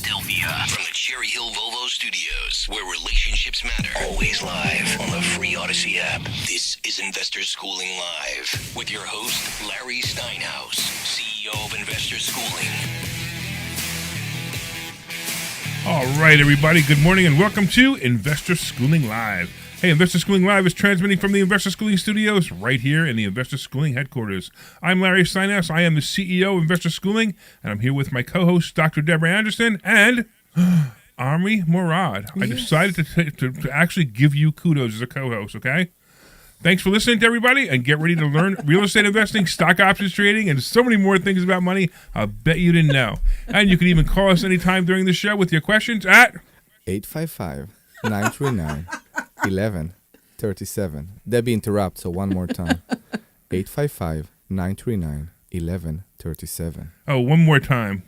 Philadelphia. From the Cherry Hill Volvo Studios, where relationships matter. Always live on the free Odyssey app. This is Investor Schooling Live with your host, Larry Steinhouse, CEO of Investor Schooling. All right, everybody. Good morning and welcome to Investor Schooling Live. Hey, Investor Schooling Live is transmitting from the Investor Schooling Studios right here in the Investor Schooling headquarters. I'm Larry Steinhouse. I am the CEO of Investor Schooling, and I'm here with my co-host, Dr. Deborah Anderson, and Omri Morad. Yes. I decided to actually give you kudos as a co-host, okay? Thanks for listening to everybody, and get ready to learn real estate investing, stock options trading, and so many more things about money I bet you didn't know. And you can even call us anytime during the show with your questions at 855-939-1137. Debbie interrupts, so one more time. 855-939-1137. Oh, one more time.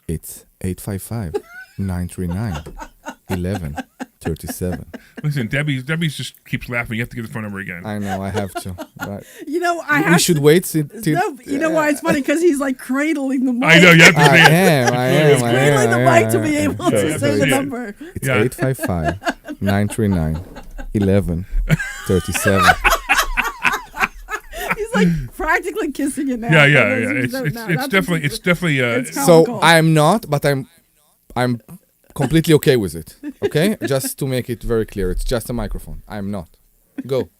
It's 855-939-1137. Listen, Debbie just keeps laughing. You have to give the phone number again. I know, I have to. But you know, we should wait till... No, you know why it's funny? Because he's like cradling the mic. I know, you have to say it. I am. Cradling the mic to be able to say the number. It's 855-939-1137. He's like practically kissing it now. Yeah. It's definitely. So I'm not, but I'm completely okay with it. Okay, just to make it very clear, it's just a microphone. I'm not. Go.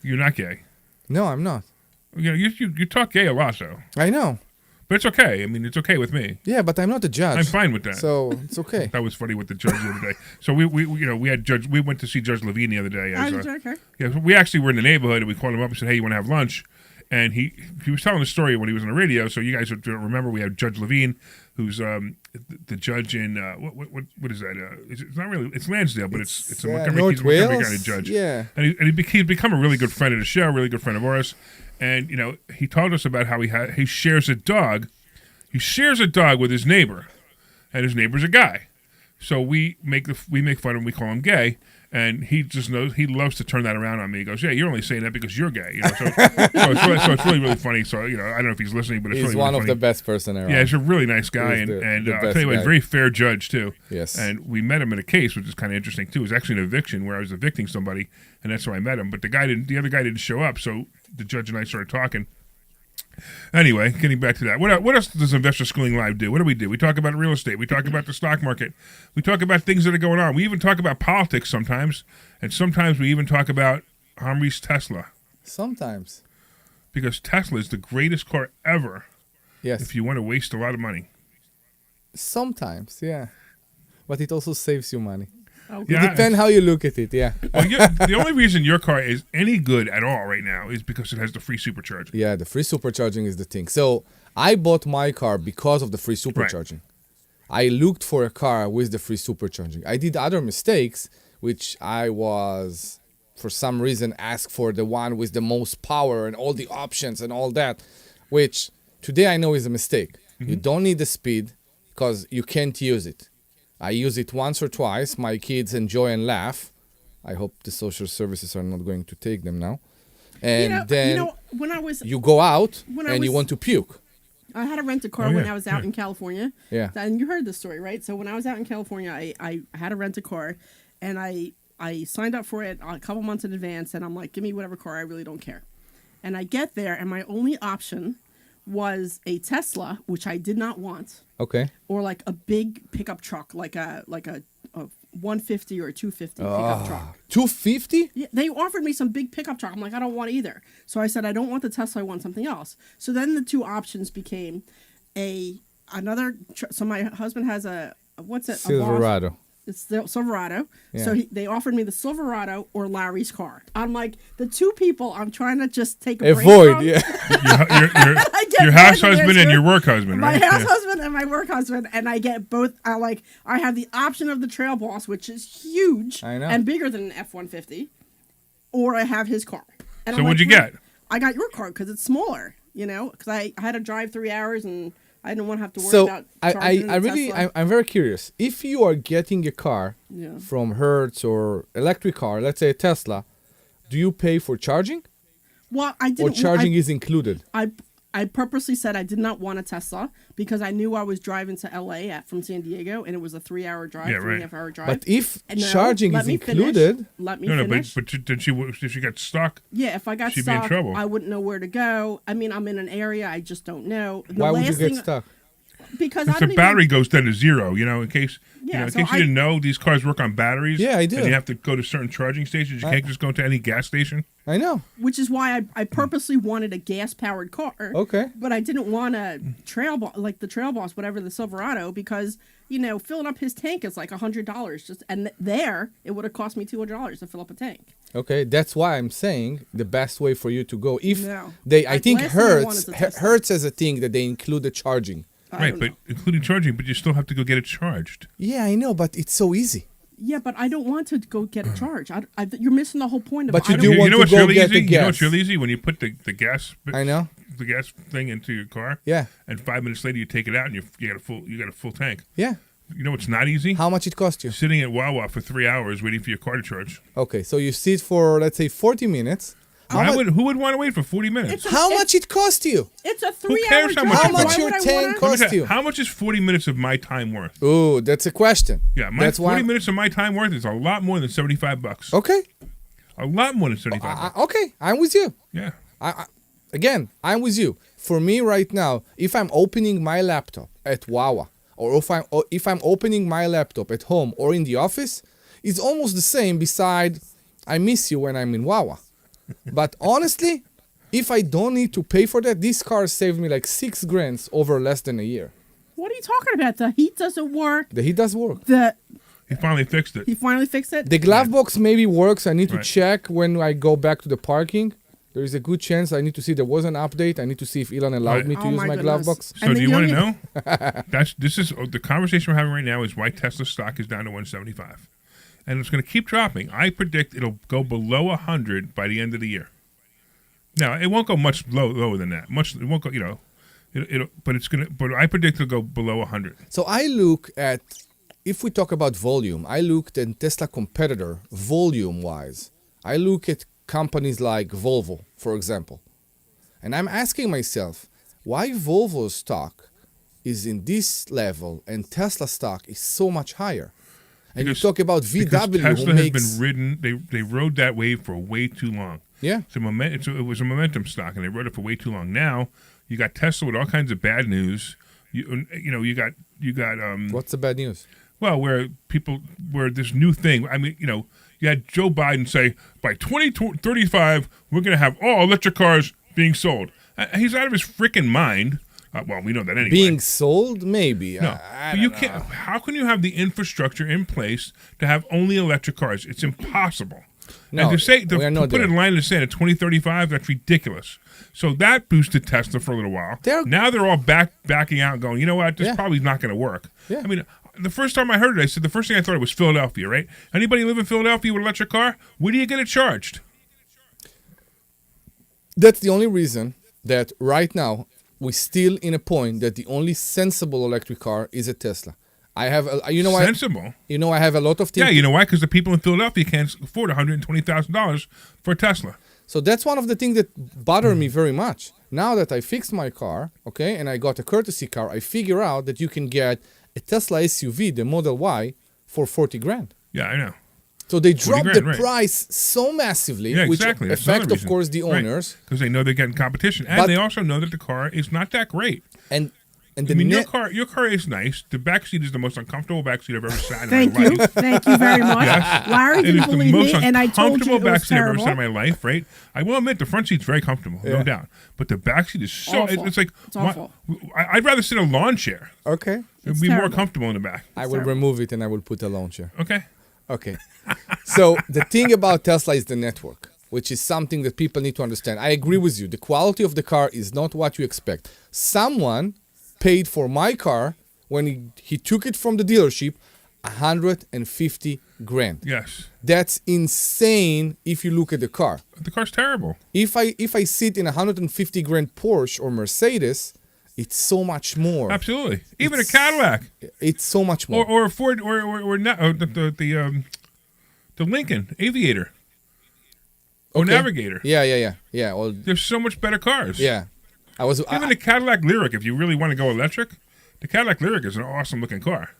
You're not gay. No, I'm not. You know, you talk gay a lot, though. I know. But it's okay. I mean, it's okay with me. Yeah, but I'm not a judge. I'm fine with that. So it's okay. That was funny with the judge the other day. So we had Judge. We went to see Judge Levine the other day. Okay. Yeah, we actually were in the neighborhood and we called him up and said, "Hey, you want to have lunch?" And he was telling the story when he was on the radio. So you guys remember we had Judge Levine, who's the judge in what is that? It's not really, it's Lansdale, but it's a Montgomery County judge. Yeah, and he's become a really good friend of the show, really good friend of ours. And he told us about how he shares a dog. He shares a dog with his neighbor, and his neighbor's a guy. So we make fun of him. We call him gay. And he just knows, he loves to turn that around on me. He goes, "Yeah, you're only saying that because you're gay." So it's really, really funny. So, I don't know if he's listening, but it's he's really one of the best person around. Yeah, he's a really nice guy. And I'll tell you what, he's a very fair judge, too. Yes. And we met him in a case, which is kind of interesting, too. It was actually an eviction where I was evicting somebody, and that's how I met him. But the other guy didn't show up, so the judge and I started talking. Anyway, getting back to that. What else does Investor Schooling Live do? What do? We talk about real estate. We talk about the stock market. We talk about things that are going on. We even talk about politics sometimes. And sometimes we even talk about Omri's Tesla. Sometimes. Because Tesla is the greatest car ever. Yes. If you want to waste a lot of money. Sometimes, yeah. But it also saves you money. Okay. It depends how you look at it, yeah. Well, the only reason your car is any good at all right now is because it has the free supercharging. Yeah, the free supercharging is the thing. So I bought my car because of the free supercharging. Right. I looked for a car with the free supercharging. I did other mistakes, which I was, for some reason, asked for the one with the most power and all the options and all that, which today I know is a mistake. Mm-hmm. You don't need the speed because you can't use it. I use it once or twice. My kids enjoy and laugh. I hope the social services are not going to take them now. And then when you go out and you want to puke. I had to rent a car when I was out in California. Yeah. And you heard the story, right? So when I was out in California, I had to rent a car, and I signed up for it a couple months in advance, and I'm like, give me whatever car, I really don't care. And I get there, and my only option was a Tesla, which I did not want. Okay. Or like a big pickup truck, like a 150 or a 250 pickup truck. 250? Yeah, they offered me some big pickup truck. I'm like, I don't want either. So I said, I don't want the Tesla, I want something else. So then the two options became another. So my husband has what's it? Silverado. It's the Silverado. Yeah. So they offered me the Silverado or Larry's car. I'm like, the two people I'm trying to just take a break from. Yeah. your house husband and your work husband, right? My house husband and my work husband, and I get both. I have the option of the Trail Boss, which is huge and bigger than an F-150, or I have his car. And so what'd you get? I got your car because it's smaller, because I had to drive 3 hours and I didn't want to have to worry about charging I'm very curious. If you are getting a car from Hertz or electric car, let's say a Tesla, do you pay for charging? Well, I didn't. Or charging is included? I purposely said I did not want a Tesla because I knew I was driving to LA from San Diego, and it was a 3-hour drive, Yeah, 3.5-hour drive. But if And no, charging let is me included, finish. Let me No, finish. but did she got stuck? Yeah, if I got She'd be in stuck, trouble. I wouldn't know where to go. I mean, I'm in an area I just don't know. The why would you last get thing- stuck? Because I If don't the even- battery goes down to zero, in case Yeah, in so case you didn't know, these cars work on batteries. Yeah, I do. And you have to go to certain charging stations. You can't just go to any gas station. I know. which is why I purposely wanted a gas-powered car. Okay. But I didn't want a like the Trail Boss, whatever, the Silverado, because, filling up his tank is like $100. And there, it would have cost me $200 to fill up a tank. Okay, that's why I'm saying the best way for you to go. If No. I think Last thing I want is a Tesla. Hertz as a thing that they include the charging. I Right, don't but know. including charging, but you still have to go get it charged. Yeah, I know, but it's so easy. Yeah, but I don't want to go get a charge. You're missing the whole point of But I you don't- do You want know to what's go really get easy? the You know gas. what's really easy? When you put the gas I know. the gas thing into your car. Yeah. And 5 minutes later you take it out and you got a full tank. Yeah. You know what's not easy? How much it cost you? Sitting at Wawa for 3 hours waiting for your car to charge. Okay, so you sit for let's say 40 minutes. Who would want to wait for 40 minutes? It's a- How much it cost you? It's a Who 3-hour cares how drive. much How it much costs? your Why would I tank wanna- cost Look at you? that. How much is 40 minutes of my time worth? Oh, that's a question. Yeah, that's 40 minutes of my time worth is a lot more than $75. Okay. A lot more than $75. Okay, I'm with you. Yeah. Again, I'm with you. For me right now, if I'm opening my laptop at Wawa, or if I'm opening my laptop at home or in the office, it's almost the same. Beside, I miss you when I'm in Wawa. But honestly, if I don't need to pay for that, this car saved me like $6,000 over less than a year. What are you talking about? The heat doesn't work. The heat does work. He finally fixed it. He finally fixed it. The glove box maybe works. I need to Right. check when I go back to the parking. There is a good chance I need to see there was an update. I need to see if Elon allowed Right. me to Oh use my my glove goodness. box. So And do the you want to young- know? This is the conversation we're having right now is why Tesla stock is down to 175. And it's going to keep dropping. I predict it'll go below 100 by the end of the year. Now, it won't go much lower than that. It won't go, but I predict it'll go below 100. So I look at, if we talk about volume, I looked at Tesla competitor volume-wise. I look at companies like Volvo, for example. And I'm asking myself, why Volvo's stock is in this level and Tesla stock is so much higher? And you talk about Because VW, Tesla who has makes... been ridden. They rode that wave for way too long. Yeah. It was a momentum stock, and they rode it for way too long. Now you got Tesla with all kinds of bad news. You got What's the bad news? well, where this new thing. I mean, you had Joe Biden say by 2035 we're going to have all electric cars being sold. He's out of his freaking mind. Well, we know that anyway. Being sold? Maybe. No, but you can't. How can you have the infrastructure in place to have only electric cars? It's impossible. No, and to we are not put there. it in line in the sand at 2035, that's ridiculous. So that boosted Tesla for a little while. Now they're all backing out and going, you know what, this Yeah. probably not going to work. Yeah. I mean, the first time I heard it, I said the first thing I thought it was Philadelphia, right? Anybody live in Philadelphia with an electric car? Where do you get it charged? That's the only reason that right now we're still in a point that the only sensible electric car is a Tesla. I have, Sensible. I have a lot of things. Yeah, you know why? Because the people in Philadelphia can't afford $120,000 for a Tesla. So that's one of the things that bother me very much. Now that I fixed my car, okay, and I got a courtesy car, I figure out that you can get a Tesla SUV, the Model Y, for $40,000. Yeah, I know. So they dropped the $40,000, right. price so massively, Yeah, which exactly. That's affect, another of course, the reason. owners. Because they know they're getting competition. And But- they also know that the car is not that great. And I the mean, net, your car is nice. The back seat is the most uncomfortable back seat I've ever sat in Thank my you. life. Thank you very much. Larry It didn't is the believe most me, and I told you uncomfortable it back was seat I've ever terrible. sat in my life, right? I will admit the front seat's very comfortable, no Yeah. doubt. But the back seat is so, Awful. it's like, It's awful. I'd rather sit in a lawn chair. okay, It'd be more terrible. comfortable in the back. I will terrible. remove it and I will put a launcher. Okay. Okay. So the thing about Tesla is the network, which is something that people need to understand. I agree with you. The quality of the car is not what you expect. Someone paid for my car when he took it from the dealership $150,000. Yes. That's insane if you look at the car. The car's terrible. If I sit in a $150,000 Porsche or Mercedes, it's so much more. Absolutely. Even a It's- Cadillac It's so much more. or a Ford or not the Lincoln Aviator or Okay. Navigator. Yeah. Well, They're so much better cars. yeah. Even the Cadillac Lyric, if you really want to go electric, the Cadillac Lyric is an awesome looking car.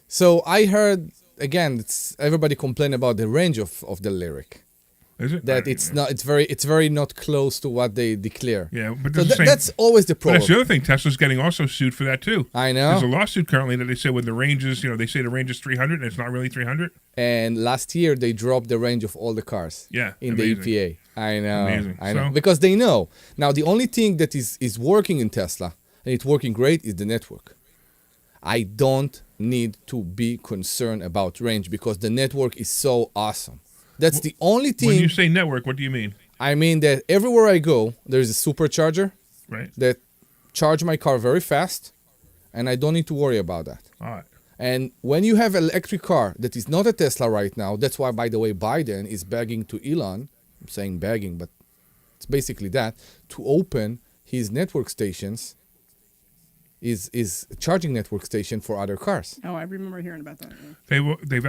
So I heard again, everybody complain about the range of the Lyric. Is it? That it's very not close to what they declare. Yeah, but so that's always the problem. But that's the other thing. Tesla's getting also sued for that too. I know. There's a lawsuit currently that they say when the range is, they say the range is 300 and it's not really 300. And last year they dropped the range of all the cars. Yeah, in amazing. the EPA. I know. Amazing. I know. So, because they know. Now the only thing that is working in Tesla and it's working great is the network. I don't need to be concerned about range because the network is so awesome. That's the only thing. When you say network, what do you mean? I mean that everywhere I go, there's a supercharger that charge my car very fast, and I don't need to worry about that. All right. And when you have an electric car that is not a Tesla right now, that's why, by the way, Biden is begging to Elon, I'm saying begging, but it's basically that, to open his network stations, is charging network station for other cars. Oh, I remember hearing about that. Yeah. They've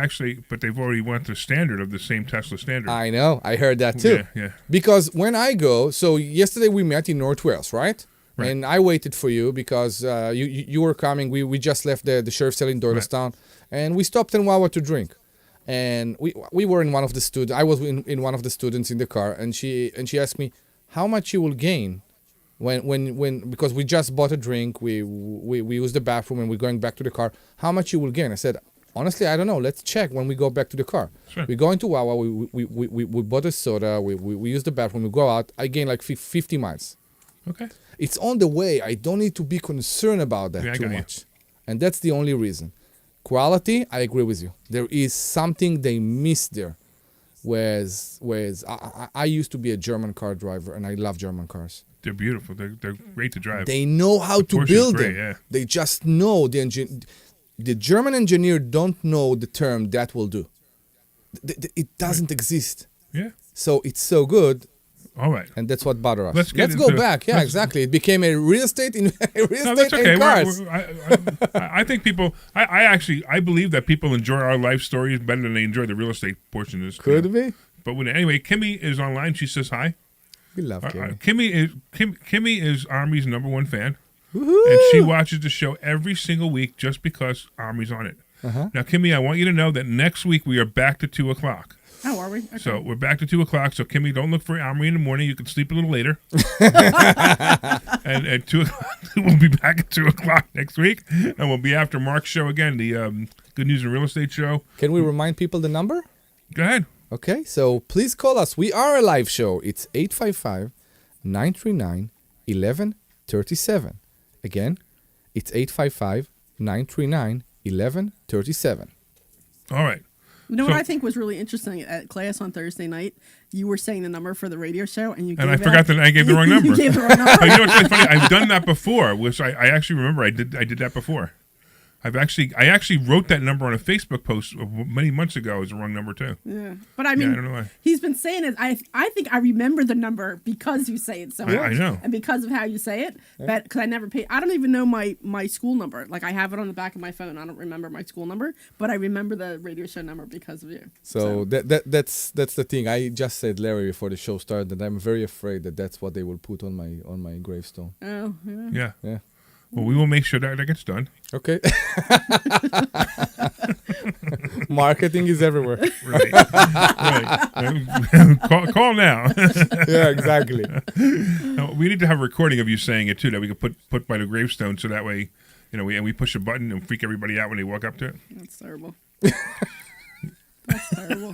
already went the standard of the same Tesla standard. I know. I heard that too. Yeah. Because when I go, so yesterday we met in North Wales, right? And I waited for you because you were coming. We just left the sheriff's cell in Doylestown, and we stopped in Wawa to drink. And we were in one of the students. I was in one of the students in the car, and she asked me how much you will gain when because we just bought a drink, we used the bathroom and we're going back to the car. How much you will gain? I said, honestly, I don't know. Let's check when we go back to the car. Sure. We go into Wawa. We bought a soda. We use the bathroom. We go out. I gain like 50 miles. Okay. It's on the way. I don't need to be concerned about that too much. And that's the only reason. Quality, I agree with you. There is something they miss there. Whereas I used to be a German car driver, and I love German cars. They're beautiful. They're great to drive. They know how to build them. Yeah. They just know the German engineer don't know the term that will do. It doesn't exist. Yeah. So it's so good. All right. And that's what bothers us. Let's go back. Yeah, exactly. It became a real estate in that's okay. and cars. I think people. I believe that people enjoy our life stories better than they enjoy the real estate portion of this. Could be. But anyway, Kimmy is online. She says hi. We love Kimmy. Kimmy is Omri's #1 fan. Woo-hoo! And she watches the show every single week just because Omri's on it. Uh-huh. Now, Kimmy, I want you to know that next week we are back to 2 o'clock. Oh, are we? Okay. So we're back to 2 o'clock. So, Kimmy, don't look for Omri in the morning. You can sleep a little later. And at 2 o'clock, we'll be back at 2 o'clock next week. And we'll be after Mark's show again, the Good News in Real Estate show. Can we remind people the number? Go ahead. Okay, so please call us. We are a live show. It's 855-939-1137. Again, it's 855-939-1137. All right. You know what I think was really interesting at class on Thursday night? You were saying the number for the radio show, and I forgot that I gave the wrong number. You gave the wrong number. But you know what's really funny? I've done that before, which I actually remember. I did that before. I actually wrote that number on a Facebook post many months ago as the wrong number too. Yeah, but I mean, I don't know why. He's been saying it. I think I remember the number because you say it so much. I know, and because of how you say it. But because I never paid, I don't even know my school number. Like I have it on the back of my phone. I don't remember my school number, but I remember the radio show number because of you. So that's the thing. I just said, Larry, before the show started, that I'm very afraid that that's what they will put on my gravestone. Oh yeah. Yeah. Well, we will make sure that gets done. Okay. Marketing is everywhere. Right. Call now. Yeah, exactly. We need to have a recording of you saying it too, that we could put by the gravestone, so that way, we push a button and freak everybody out when they walk up to it. That's terrible. That's terrible.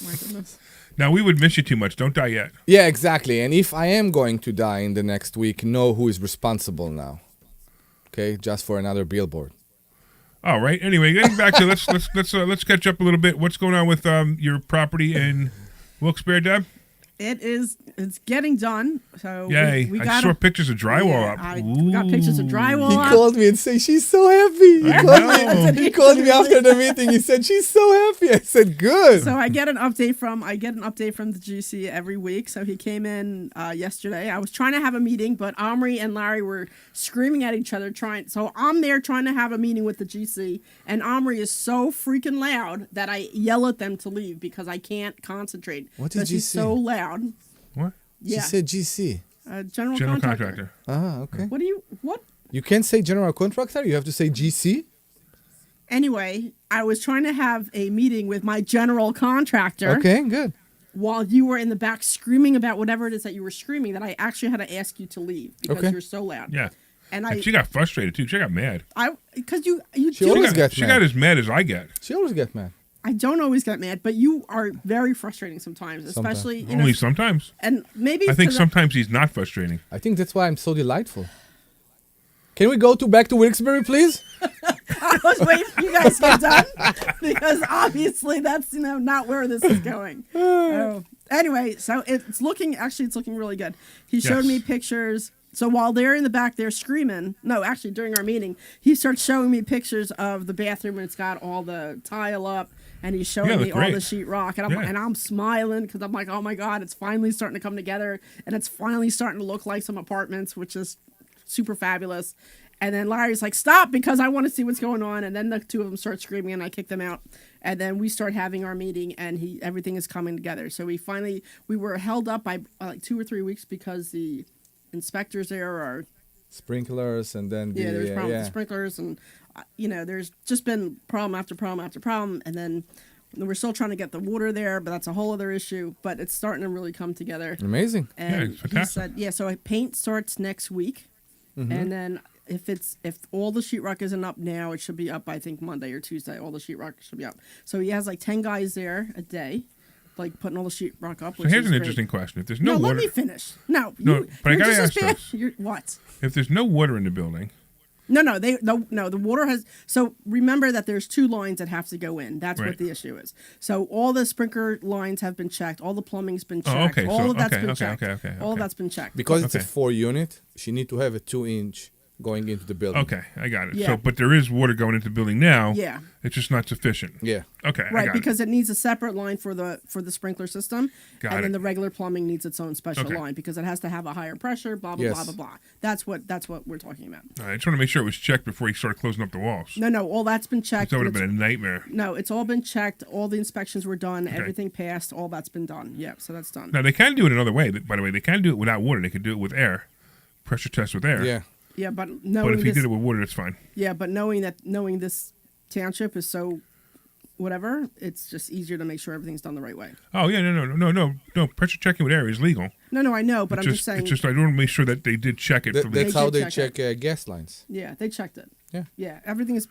My goodness. Now, we would miss you too much. Don't die yet. Yeah, exactly. And if I am going to die in the next week, know who is responsible now. Okay, just for another billboard. All right. Anyway, getting back to let's catch up a little bit. What's going on with your property in Wilkes-Barre, Deb? It's getting done. So yay! I saw pictures of drywall up. We got pictures of drywall. He up. called me and said she's so happy. He called me after the meeting. He said she's so happy. I said good. So I get an update from the GC every week. So he came in yesterday. I was trying to have a meeting, but Omri and Larry were screaming at each other So I'm there trying to have a meeting with the GC, and Omri is so freaking loud that I yell at them to leave because I can't concentrate. What did you He's say? so loud. What? Yeah. She said GC. General General contractor. contractor. Okay. What? You can't say general contractor. You have to say GC. Anyway, I was trying to have a meeting with my general contractor. Okay, good. While you were in the back screaming about whatever it is that you were screaming, that I actually had to ask you to leave because Okay. you're so loud. Yeah. And She got frustrated too. She got mad. because you She do- always gets She mad. got as mad as I get. She always gets mad. I don't always get mad, but you are very frustrating sometimes, especially you know, Only sometimes. and maybe I think 'cause sometimes he's not frustrating. I think that's why I'm so delightful. Can we go back to Wilkes-Barre, please? I was waiting for you guys to get done because obviously that's not where this is going. Anyway, so it's looking really good. He showed Yes. me pictures. So while they're in the back, they're screaming. No, actually, during our meeting, he starts showing me pictures of the bathroom, and it's got all the tile up, and he's showing Yeah, me that's all great. the sheetrock, and Yeah. I'm smiling because I'm like, oh my god, it's finally starting to come together, and it's finally starting to look like some apartments, which is super fabulous. And then Larry's like, stop, because I want to see what's going on. And then the two of them start screaming, and I kick them out. And then we start having our meeting, and everything is coming together. So we were held up by like 2 or 3 weeks because the inspectors there are Sprinklers and then the there's problems with the sprinklers, and there's just been problem after problem after problem, and then we're still trying to get the water there, but that's a whole other issue. But it's starting to really come together. Amazing. And it's he fantastic. said, so paint starts next week, and then if all the sheetrock isn't up now, it should be up I think Monday or Tuesday. All the sheetrock should be up. So he has like 10 guys there a day, like putting all the sheetrock up. So which here's is an great. interesting question. If there's No, no let water, me finish. No, No, but I you're gotta just as ask bad- this. What? if there's no water in the building, No, the water has. So remember that there's 2 lines that have to go in. That's Right. what the issue is. So all the sprinkler lines have been checked. All the plumbing's been checked. Oh, okay, All so- of that's okay, been okay, checked. okay, All of okay. that's been checked. Because it's a Okay. 4-unit, she need to have a 2-inch going into the building. okay, I got it. Yeah. So, but there is water going into the building now. Yeah. It's just not sufficient. Yeah. Okay, I Right, got because it needs a separate line for the sprinkler system, Got and it. then the regular plumbing needs its own special Okay. line because it has to have a higher pressure. Blah blah Yes. blah blah blah. That's what we're talking about. it. I just want to make sure it was checked before he started closing up the walls. No, all that's been checked. That would have and been a nightmare. No, it's all been checked. All the inspections were done. Everything passed. All that's been done. Yeah, so that's done. Now they can do it another way. By the way, they can do it without water. They could do it with air, pressure test with air. Yeah. Yeah, but But knowing if you this, did it with water, that's fine. yeah, but knowing this township is so whatever, it's just easier to make sure everything's done the right way. Oh yeah, no. Pressure checking with air is legal. No, I know, but It's I'm just saying. It's just I want to make sure that they did check it. That- for the, that's They how did they check check gas lines. Yeah, they checked it. Yeah. Yeah, everything's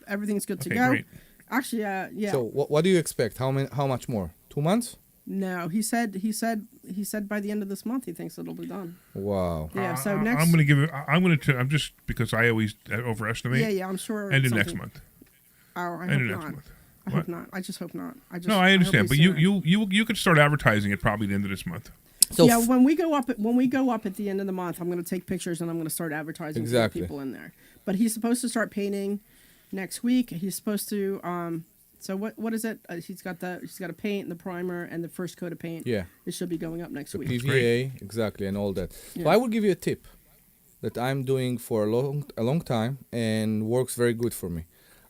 good to Okay, go. great. Actually, yeah. So what do you expect? How much more? 2 months? No, he said by the end of this month he thinks it'll be done. Wow. Yeah, so next. I'm going to give it. I'm just because I always overestimate. Yeah, I'm sure. End of something- next month. Oh, I End hope of next not. month. I What? hope not. I just hope not. No, I understand, but hope we sooner. you could start advertising it probably at the end of this month. So Yeah, when we go up at the end of the month, I'm going to take pictures and I'm going to start advertising Exactly. to get people in there. But he's supposed to start painting next week. He's supposed to. So what is it? He's got to paint the primer and the first coat of paint. Yeah. It should be going up next the week. PVA, exactly, and all that. So Yeah. I will give you a tip that I'm doing for a long time and works very good for me.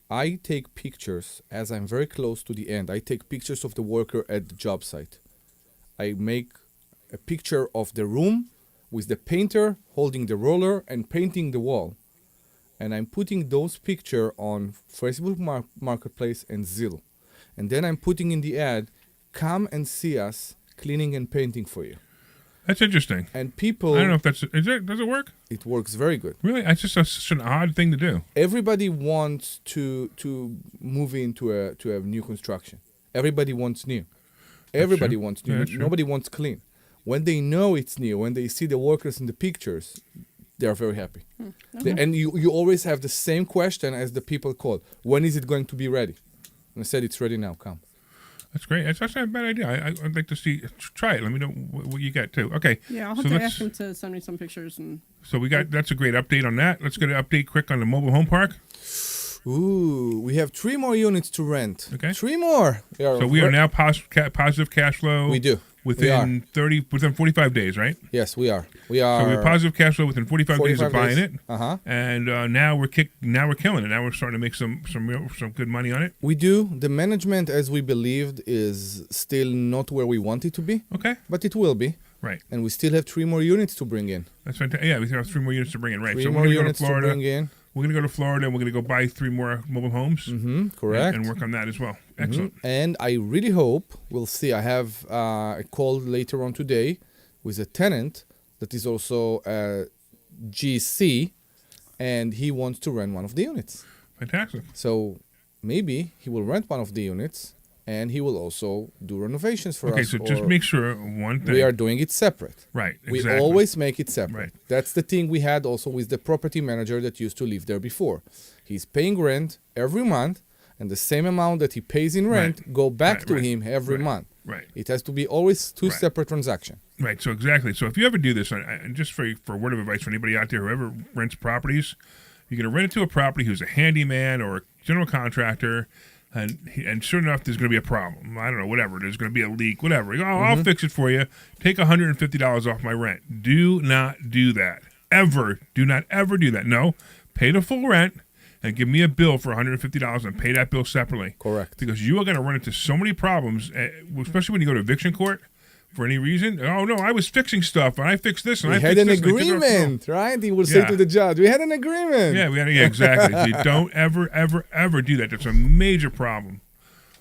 I take pictures as I'm very close to the end. I take pictures of the worker at the job site. I make a picture of the room with the painter holding the roller and painting the wall. And I'm putting those pictures on Facebook Marketplace and Zillow. And then I'm putting in the ad, come and see us cleaning and painting for you. That's interesting. And people, I don't know if does it work? it works very good. Really? It's just such an odd thing to do. Everybody wants to move into a new construction. Everybody wants new. Everybody true. wants Yeah, new. that's true. Nobody wants clean. When they know it's new, when they see the workers in the pictures, they are very happy. And you always have the same question as the people call. When is it going to be ready? And I said, it's ready now. Come. That's great. That's not a bad idea. I'd like to see. Try it. Let me know what you get too. Okay. Yeah, I'll have so to let's- ask him to send me some pictures and. So we got that's a great update on that. Let's get an update quick on the mobile home park. Ooh, we have 3 more units to rent. Okay. 3 more. So we are now positive cash flow. We do. Within 45 days, right? Yes, we are. We So are. we have positive cash flow within 45 days of 45 buying days. it. Uh-huh. And now we're killing it. Now we're starting to make some good money on it. We do. The management, as we believed, is still not where we want it to be, Okay. but it will be. Right. And we still have 3 more units to bring in. That's fantastic. Yeah, we have 3 more units to bring in. Right. 3 So more we're going to go to units to Florida. bring in. We're going to go to Florida, and we're going to go buy 3 more mobile homes. Mm-hmm, correct. And work on that as well. Excellent. And I really hope, we'll see, I have a call later on today with a tenant that is also a GC, and he wants to rent one of the units. Fantastic. So maybe he will rent one of the units, and he will also do renovations for us. Okay, so just make sure one thing. We are doing it separate. Right, We exactly. always make it separate. Right. That's the thing we had also with the property manager that used to live there before. He's paying rent every month, and the same amount that he pays in rent Right. go back Right, to right, him every right, month. Right. It has to be always 2 Right. separate transactions. Right, so exactly. So if you ever do this, and just for a word of advice for anybody out there who ever rents properties, you're going to rent it to a property who's a handyman or a general contractor, and sure enough, there's going to be a problem. I don't know, whatever. There's going to be a leak, whatever. You go, I'll fix it for you. Take $150 off my rent. Do not do that. Ever. Do not ever do that. No, pay the full rent and give me a bill for $150 and pay that bill separately. Correct. Because you are going to run into so many problems, especially when you go to eviction court for any reason. Oh, no, I was fixing stuff, and I fixed this, and We I had fixed an this. and I did it all. agreement, right? He will say Yeah. to the judge, we had an agreement. Yeah, exactly. So you don't ever do that. That's a major problem.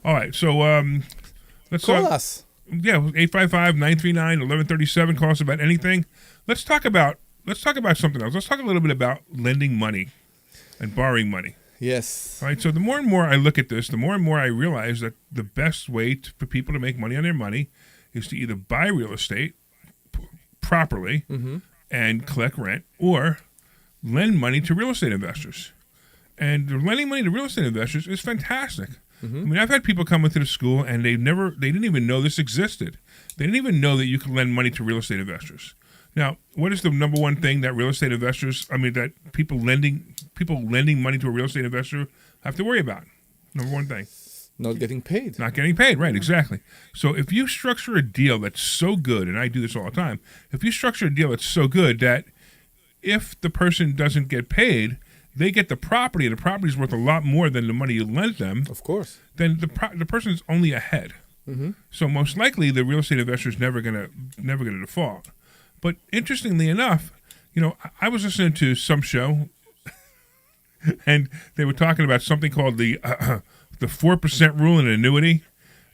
All right, so let's Call us. Yeah, 855-939-1137. Call us about anything. Let's talk about something else. Let's talk a little bit about lending money and borrowing money. Yes. All right, so the more and more I look at this, the more and more I realize that the best way for people to make money on their money is to either buy real estate properly and collect rent, or lend money to real estate investors. And lending money to real estate investors is fantastic. I mean, I've had people come into the school and they didn't even know this existed. They didn't even know that you could lend money to real estate investors. Now, what is the number one thing that that people lending money to a real estate investor have to worry about? Number one thing. Not getting paid. Not getting paid, right, exactly. So if you structure a deal that's so good, and I do this all the time, if you structure a deal that's so good that if the person doesn't get paid, they get the property, and the property is worth a lot more than the money you lent them, Of course. then the person's only ahead. So most likely the real estate investor is never gonna default. But interestingly enough, I was listening to some show, and they were talking about something called the 4% rule in annuity,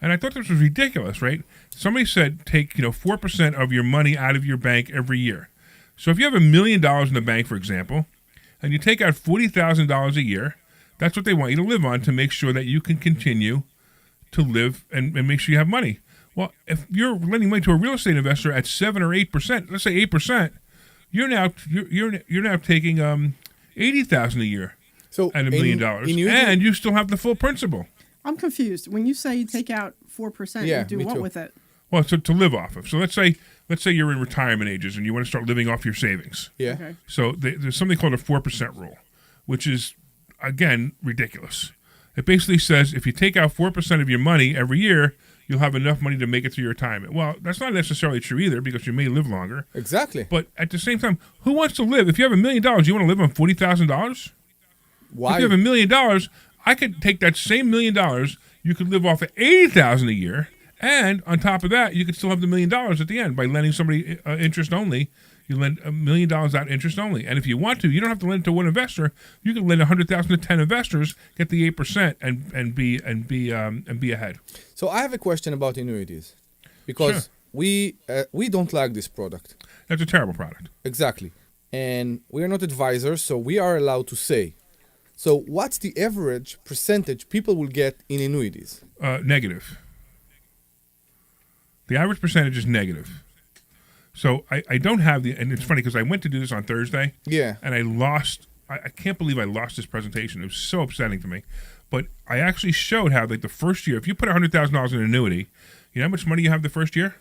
and I thought this was ridiculous. Right? Somebody said take 4% of your money out of your bank every year. So if you have $1 million in the bank, for example, and you take out $40,000 a year, that's what they want you to live on to make sure that you can continue to live and make sure you have money. Well, if you're lending money to a real estate investor at 7 or 8%, let's say 8%, you're now taking $80,000 a year So at $1 million, and you still have the full principal. I'm confused. When you say you take out 4%, Yeah, you do me what too. with it? Well, to live off of. So let's say you're in retirement ages and you want to start living off your savings. yeah. Okay. So there's something called a 4% rule, which is, again, ridiculous. It basically says if you take out 4% of your money every year, you'll have enough money to make it through your retirement. Well, that's not necessarily true either, because you may live longer. Exactly. But at the same time, who wants to live? If you have $1 million, you want to live on $40,000? Why? If you have $1 million, I could take that same $1 million. You could live off of $80,000 a year, and on top of that, you could still have the $1 million at the end by lending somebody interest only. You lend $1 million out interest only, and if you want to, you don't have to lend it to one investor. You can lend $100,000 to 10 investors, get the 8%, and be ahead. So I have a question about annuities, because we don't like this product. That's a terrible product. Exactly. And we are not advisors, so we are allowed to say. So what's the average percentage people will get in annuities? Negative. The average percentage is negative. So I don't have and it's funny because I went to do this on Thursday. Yeah. And I lost. I can't believe I lost this presentation. It was so upsetting to me. But I actually showed how, like, the first year, if you put $100,000 in an annuity, you know how much money you have the first year?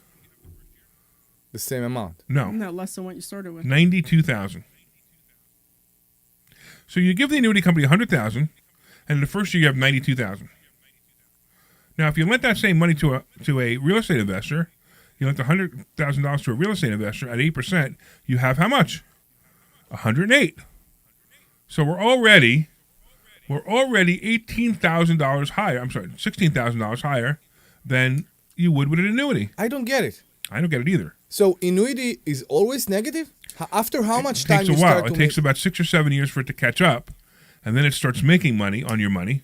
The same amount. No. No, less than what you started with. $92,000. So you give the annuity company $100,000, and in the first year you have $92,000. Now, if you lent that same money to a real estate investor, you lent $100,000 to a real estate investor at 8%, you have how much? $108,000. So we're already $18,000 higher. I'm sorry, $16,000 higher than you would with an annuity. I don't get it. I don't get it either. So annuity is always negative? After how much time Takes you a while. start to It takes make... about 6 or 7 years for it to catch up, and then it starts making money on your money.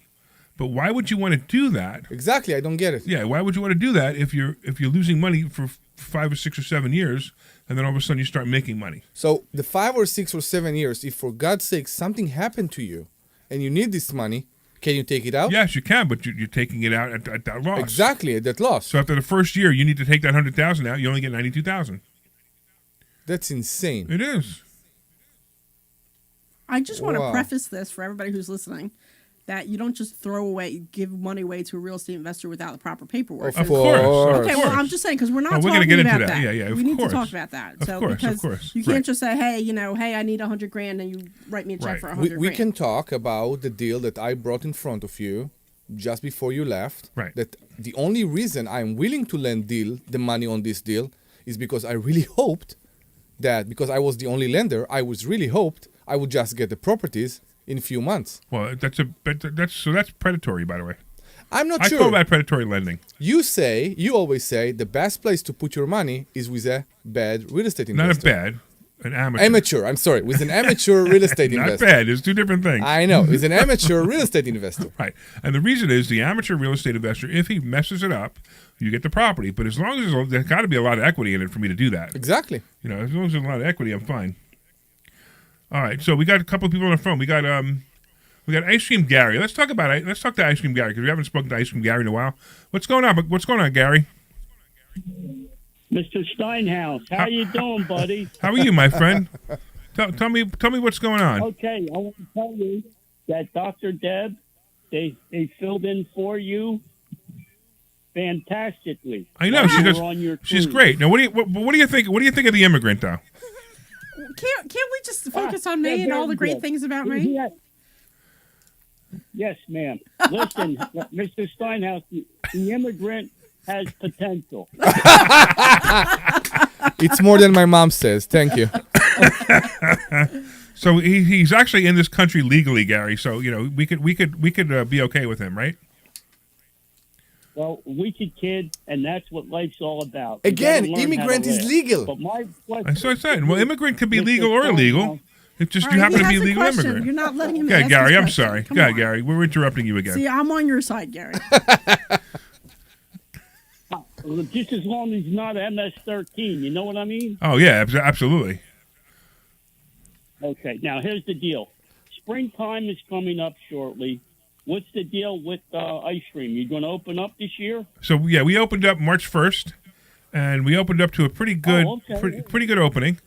But why would you want to do that? Exactly, I don't get it. Yeah, why would you want to do that if you're losing money for 5 or 6 or 7 years, and then all of a sudden you start making money? So the 5 or 6 or 7 years, if for God's sake something happened to you and you need this money, can you take it out? Yes, you can, but you're taking it out at that loss. Exactly, at that loss. So after the first year, you need to take that 100,000 out. You only get 92,000. That's insane. It is. I just want to Wow. preface this for everybody who's listening, that you don't just give money away to a real estate investor without the proper paperwork. Of course. Okay, Of well, course. I'm just saying, because we're not Oh, we're talking gonna get into about that. that. Yeah, yeah, of we need course. to talk about that. Of So course, of because course. you can't Right. just say, hey, I need $100,000, and you write me a check Right. for We, $100,000. we can talk about the deal that I brought in front of you just before you left. Right. That the only reason I'm willing to lend the money on this deal is because I really hoped that, because I was the only lender, I was really hoped I would just get the properties in a few months. Well, that's predatory, by the way. I'm not I sure. call that predatory lending. You always say the best place to put your money is with a bad real estate Not investor. a bad, an amateur. Amateur, I'm sorry, with an amateur real estate Not investor. bad. It's two different things. I know, with an amateur real estate investor. Right. And the reason is the amateur real estate investor, if he messes it up, you get the property. But as long as there's got to be a lot of equity in it for me to do that. Exactly. You know, as long as there's a lot of equity, I'm fine. All right. So we got a couple of people on the phone. We got Ice Cream Gary. Let's talk to Ice Cream Gary because we haven't spoken to Ice Cream Gary in a while. What's going on? What's going on, Gary? Mr. Steinhouse, how you doing, buddy? How are you, my friend? Tell me what's going on. Okay, I want to tell you that Dr. Deb, they filled in for you fantastically. I know While you were on your she's cruise. great. Now, what do you think? What do you think of the immigrant, though? Can't we just focus on me yeah, and all the very great good. things about me? Yes, ma'am. Listen, Mr. Steinhouse, the immigrant has potential. It's more than my mom says. Thank you. So he's actually in this country legally, Gary. So you know we could be okay with him, right? Well, we could kid, and that's what life's all about. Again, You gotta learn immigrant how to is live. legal. But my question, That's what I said. Well, immigrant could be Mr. legal or illegal. Steinhouse, It's just All you right, happen to he be a has a legal question. immigrant. You're not letting him Okay, ask Gary, his I'm question. sorry. Come Go ahead, on. Gary. We're interrupting you again. See, I'm on your side, Gary. just as long as he's not MS-13, you know what I mean? Oh yeah, absolutely. Okay, now here's the deal. Springtime is coming up shortly. What's the deal with ice cream? You going to open up this year? So yeah, we opened up March 1st, and we opened up to a pretty good, okay. pretty good opening.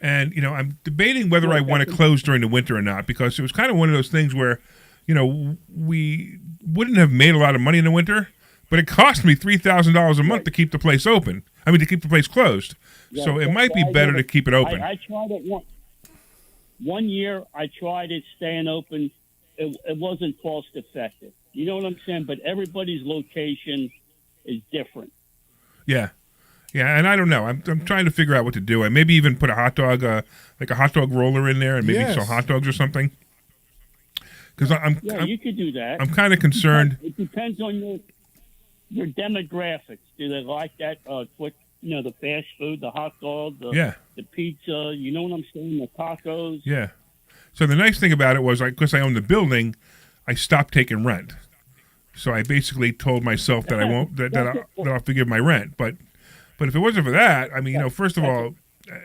And you know, I'm debating whether I want to close during the winter or not because it was kind of one of those things where, you know, we wouldn't have made a lot of money in the winter, but it cost me $3,000 a month to keep the place open. I mean, to keep the place closed. Yeah, So it that's might be why I better gotta- to keep it open. I tried it one year. I tried it staying open. It wasn't cost effective. You know what I'm saying? But everybody's location is different. Yeah, and I don't know. I'm trying to figure out what to do. I maybe even put a hot dog, like a hot dog roller in there, and maybe Yes. sell hot dogs or something. Because I'm You could do that. I'm kind of concerned. It depends on your demographics. Do they like that quick, the fast food, the hot dog, Yeah. the pizza, you know what I'm saying, the tacos? Yeah. So the nice thing about it was, because I own the building, I stopped taking rent. So I basically told myself that I won't that I'll forgive my rent. But if it wasn't for that, I mean, first of all,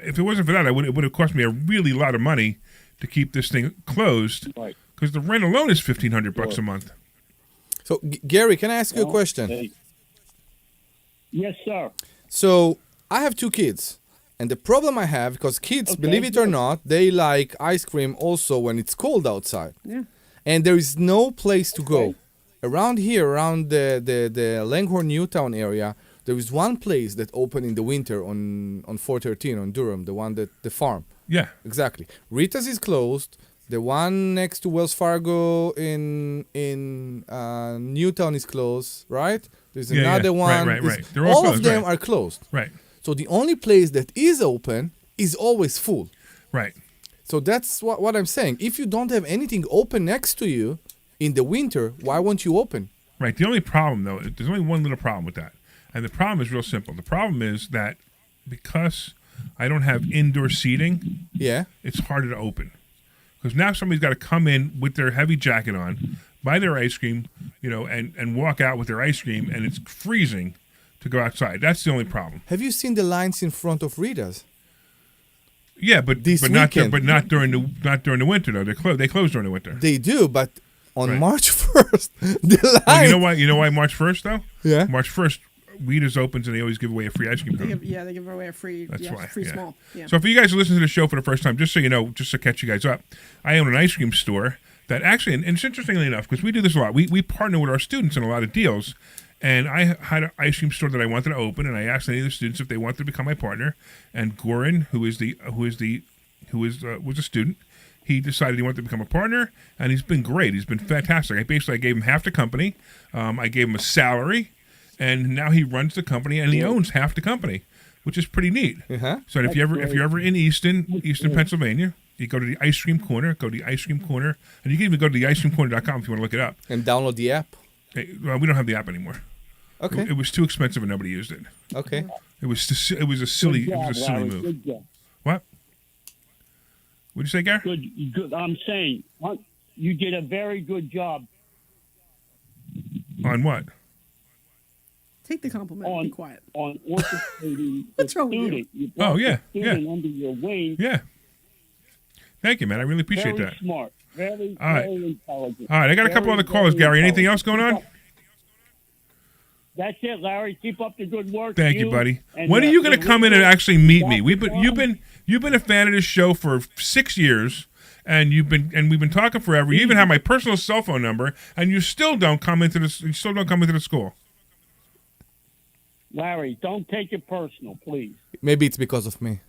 if it wasn't for that, it would have cost me a really lot of money to keep this thing closed. Right. Because the rent alone is $1,500 a month. So, Gary, can I ask you a question? Hey. Yes, sir. So, I have 2 kids. And the problem I have, because kids, Okay. believe it or not, they like ice cream also when it's cold outside. Yeah. And there is no place to go. Okay. Around here, around the Langhorne Newtown area, there is one place that opened in the winter on 413 on Durham, the farm. Yeah. Exactly. Rita's is closed. The one next to Wells Fargo in Newtown is closed, right? There's Yeah, another yeah. one. Right. They're all of closed, them right. are closed. Right. So the only place that is open is always full. Right. So that's what I'm saying. If you don't have anything open next to you in the winter, why won't you open? Right. The only problem, though, there's only one little problem with that. And the problem is real simple. The problem is that because I don't have indoor seating, Yeah. it's harder to open. Because now somebody's got to come in with their heavy jacket on, buy their ice cream, and walk out with their ice cream, and it's freezing to go outside. That's the only problem. Have you seen the lines in front of Rita's? Yeah, but This not weekend. not during the winter though. They close during the winter. They do, but on Right. March 1st, the Well, line. you know why March 1st though? Yeah. March 1st, Weeders opens and they always give away a free ice cream They cone. give, they give away a free, That's why. free yeah. small. Yeah. So for you guys who listen to the show for the first time, just so you know, just to catch you guys up, I own an ice cream store that actually, and it's interestingly enough, because we do this a lot, we partner with our students in a lot of deals. And I had an ice cream store that I wanted to open, and I asked any of the students if they wanted to become my partner. And Goran, was a student, he decided he wanted to become a partner, and he's been great. He's been fantastic. I gave him half the company. I gave him a salary, and now he runs the company, and he owns half the company, which is pretty neat. Uh-huh. So if you're ever in Easton, Pennsylvania, you go to the ice cream corner. Go to the ice cream corner, and you can even go to the icecreamcorner.com if you want to look it up. And download the app. Well, we don't have the app anymore. Okay. It was too expensive and nobody used it. Okay. It was a silly Larry. move. Good job. What? What'd you say, Gary? Good. I'm saying you did a very good job On what? Take the compliment and be quiet. on orchestrating the What's wrong with you? student. You brought Oh, yeah, the student yeah. under your wing. Yeah. Thank you, man. I really appreciate Very that. smart. Very, All right. very intelligent. All right, I got a couple Very, other callers, very Gary. Anything else intelligent. going on? That's it, Larry. Keep up the good work. Thank you, buddy. and, When are you going to come in and actually meet me? Dr. You've been a fan of this show for 6 years, and we've been talking forever. You even have my personal cell phone number, and you still don't come into the school. Larry, don't take it personal, please. Maybe it's because of me.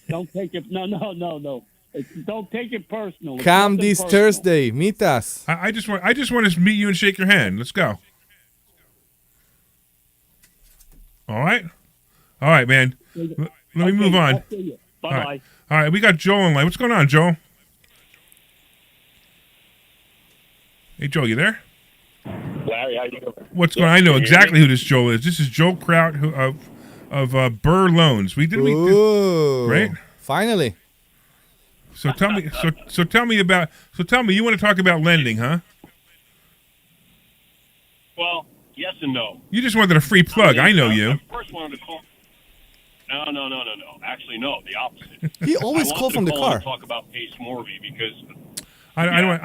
Don't take it. No. Don't take it personal. It's Come nothing this personal. Thursday. Meet us. I just want to meet you and shake your hand. Let's go. All right, man. Let me move on. I'll see you. All Bye-bye. right. All right, we got Joel in line. What's going on, Joel? Hey, Joel, you there? Larry, how you doing? What's going on? I know exactly who this Joel is. This is Joel Kraut of Burr Loans. Ooh. right? Finally. So tell me, you want to talk about lending, huh? Well, yes and no. You just wanted a free plug. I know you. I first wanted to call. No. Actually, no, the opposite. He always I calls wanted from to the call car. and talk about Pace Morby because I don't want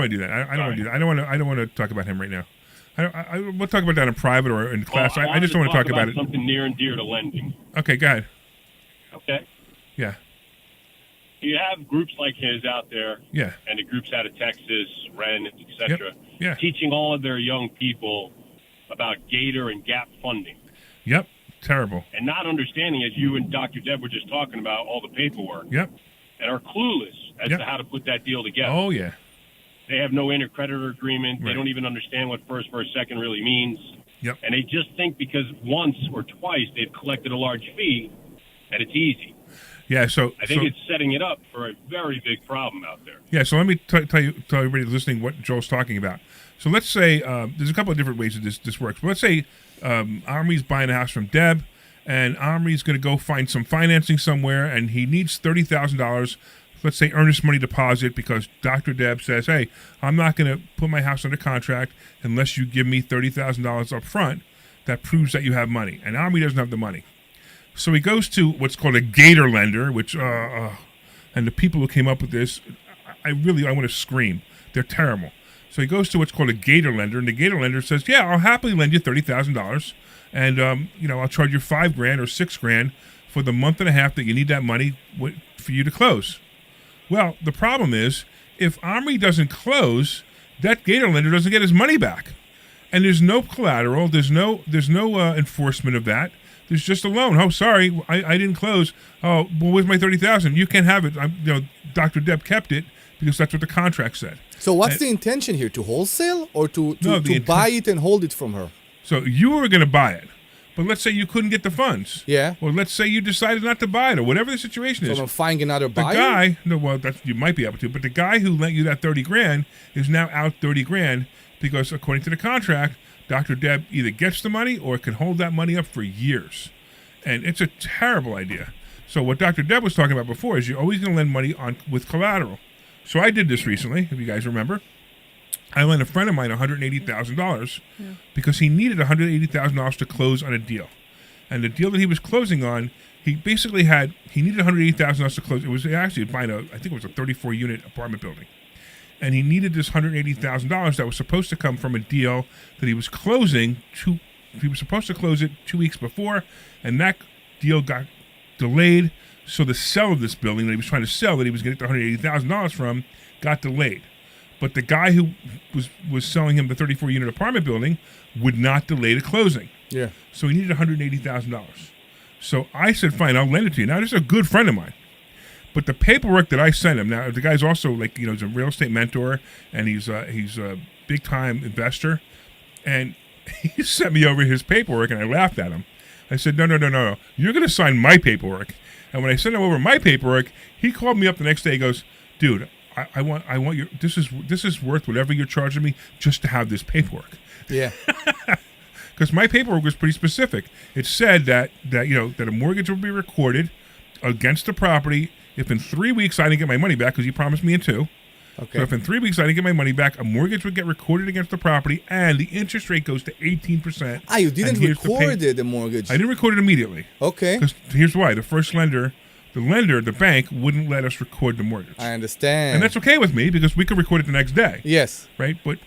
to do that. Sorry. I don't want to talk about him right now. We'll talk about that in private or in class. Well, I just want to talk about it. Something near and dear to lending. Okay, go ahead. Okay. Yeah. You have groups like his out there, Yeah. and the groups out of Texas, Ren, etc., Yeah. teaching all of their young people about Gator and Gap funding, Yep. Terrible. and not understanding, as you and Dr. Deb were just talking about, all the paperwork, Yep. and are clueless as Yep. to how to put that deal together. Oh yeah. They have no intercreditor agreement. Right. They don't even understand what first second really means. Yep. And they just think because once or twice they've collected a large fee that it's easy. Yeah. So I think it's setting it up for a very big problem out there. Yeah, so let me tell everybody listening what Joel's talking about. So let's say there's a couple of different ways that this works. But let's say Omri's buying a house from Deb, and Omri's going to go find some financing somewhere, and he needs $30,000. Let's say earnest money deposit because Dr. Deb says, "Hey, I'm not going to put my house under contract unless you give me $30,000 up front. That proves that you have money." And Omri doesn't have the money, so he goes to what's called a Gator lender, which and the people who came up with this, I want to scream. They're terrible. So he goes to what's called a Gator lender, and the Gator lender says, "Yeah, I'll happily lend you $30,000, and I'll charge you $5,000 or $6,000 for the month and a half that you need that money for you to close." Well, the problem is if Omri doesn't close, that Gator lender doesn't get his money back, and there's no collateral, there's no enforcement of that. There's just a loan. Oh, sorry, I didn't close. Oh, well, where's my $30,000? You can't have it. Dr. Deb kept it because that's what the contract said. So what's the intention here? To wholesale or to No, the buy it and hold it from her? So you were going to buy it, but let's say you couldn't get the funds. Yeah. Or let's say you decided not to buy it, or whatever the situation So is. I'm finding another The buyer? guy, you might be able to, but the guy who lent you that $30,000 is now out $30,000 because according to the contract, Dr. Deb either gets the money or can hold that money up for years. And it's a terrible idea. So what Dr. Deb was talking about before is you're always going to lend money with collateral. So I did this recently, if you guys remember. I lent a friend of mine $180,000 because he needed $180,000 to close on a deal. And the deal that he was closing on, he basically he needed $180,000 to close. It was actually buying I think it was a 34-unit apartment building. And he needed this $180,000 that was supposed to come from a deal that he was closing. He was supposed to close it 2 weeks before, and that deal got delayed. So the sale of this building that he was trying to sell, that he was getting the $180,000 from, got delayed. But the guy who was selling him the 34-unit apartment building would not delay the closing. Yeah. So he needed $180,000. So I said, fine, I'll lend it to you. Now, this is a good friend of mine. But the paperwork that I sent him, now the guy's also he's a real estate mentor, and he's a big time investor, and he sent me over his paperwork, and I laughed at him. I said, no, you're going to sign my paperwork. And when I sent him over my paperwork, he called me up the next day. He goes, dude, I want your this is worth whatever you're charging me just to have this paperwork. Yeah. Because my paperwork was pretty specific. It said that a mortgage would be recorded against the property if in 3 weeks I didn't get my money back, because he promised me in 2. Okay. So if in 3 weeks I didn't get my money back, a mortgage would get recorded against the property, and the interest rate goes to 18%. You didn't record the mortgage. I didn't record it immediately. Okay. Because here's why: the bank wouldn't let us record the mortgage. I understand. And that's okay with me because we could record it the next day. Yes. Right? But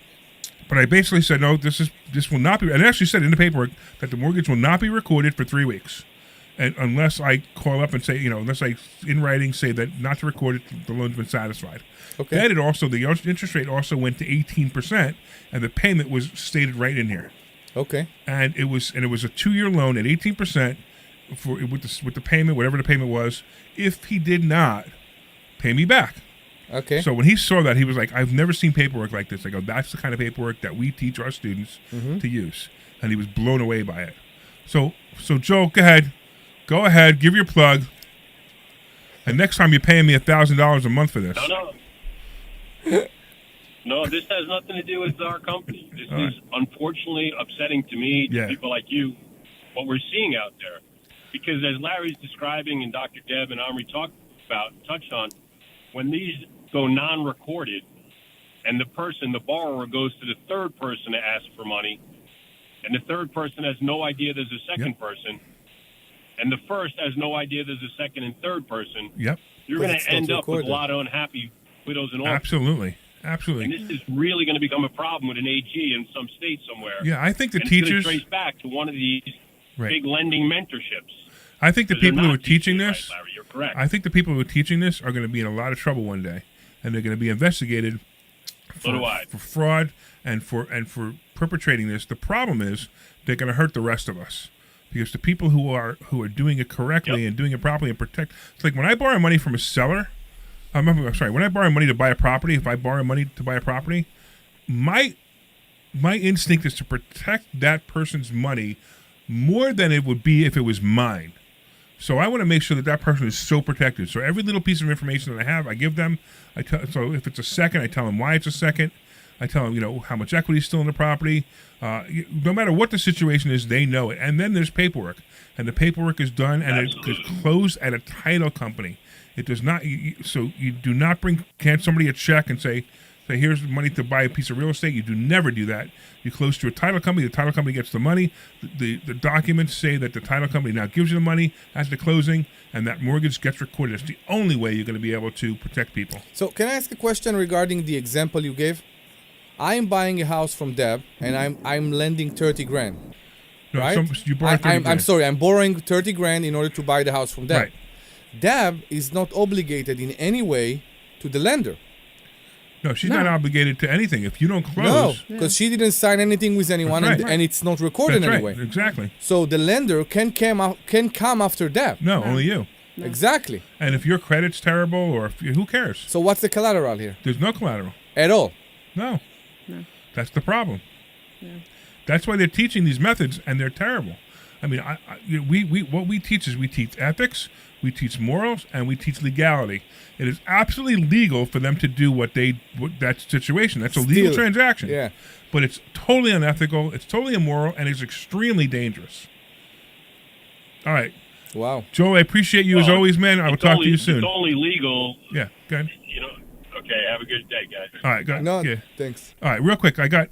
I basically said, no, this will not be, and I actually said in the paperwork that the mortgage will not be recorded for 3 weeks. And unless I call up and say, unless I in writing say that not to record it, the loan's been satisfied. Okay. Then the interest rate also went to 18%, and the payment was stated right in here. Okay. And it was a 2-year loan at 18% with the payment, whatever the payment was, if he did not pay me back. Okay. So when he saw that, he was like, I've never seen paperwork like this. I go, that's the kind of paperwork that we teach our students to use. And he was blown away by it. So Joe, go ahead, give your plug. And next time you're paying me $1,000 a month for this. No, this has nothing to do with our company. This is unfortunately upsetting to me, to people like you, what we're seeing out there. Because as Larry's describing and Dr. Deb and Omri touched on, when these go non-recorded and the borrower goes to the third person to ask for money, and the third person has no idea there's a second person, and the first has no idea there's a second and third person, you're going to end up with a lot of unhappy widows and orphans. Absolutely. And this is really going to become a problem with an AG in some state somewhere. Yeah, I think the and teachers... it's going to trace back to one of these big lending mentorships. I think the people who are teaching this... Right, Larry, you're correct. I think the people who are teaching this are going to be in a lot of trouble one day. And they're going to be investigated for fraud and for perpetrating this. The problem is they're going to hurt the rest of us. Because the people who are doing it correctly and doing it properly and protect... It's like when I borrow money from a seller... when I borrow money to buy a property, if I borrow money to buy a property, my instinct is to protect that person's money more than it would be if it was mine. So I want to make sure that person is so protected. So every little piece of information that I have, I give them. So if it's a second, I tell them why it's a second. I tell them, how much equity is still in the property. No matter what the situation is, they know it. And then there's paperwork. And the paperwork is done, and it's closed at a title company. It does not. So you do not hand somebody a check and say, here's money to buy a piece of real estate. You do never do that. You close to a title company. The title company gets the money. The documents say that the title company now gives you the money at the closing, and that mortgage gets recorded. It's the only way you're going to be able to protect people. So can I ask a question regarding the example you gave? I'm buying a house from Deb, and I'm lending $30,000. No, right? You borrow $30,000. I'm sorry. I'm borrowing $30,000 in order to buy the house from Deb. Right. Deb is not obligated in any way to the lender. No, she's not obligated to anything. If you don't close... No, because she didn't sign anything with anyone, and it's not recorded anyway. Right. Exactly. So the lender can come after Deb. No, only you. No. Exactly. And if your credit's terrible, or who cares? So what's the collateral here? There's no collateral. At all? No. That's the problem. Yeah. That's why they're teaching these methods, and they're terrible. I mean, what we teach is we teach ethics, we teach morals, and we teach legality. It is absolutely legal for them to do that situation. That's a legal transaction. Yeah. But it's totally unethical, it's totally immoral, and it's extremely dangerous. All right. Wow. Joel, I appreciate you as always, man. I will talk to you soon. It's only legal. Yeah, go ahead. Okay, have a good day, guys. All right, go ahead. No, Yeah. thanks. All right, real quick. I got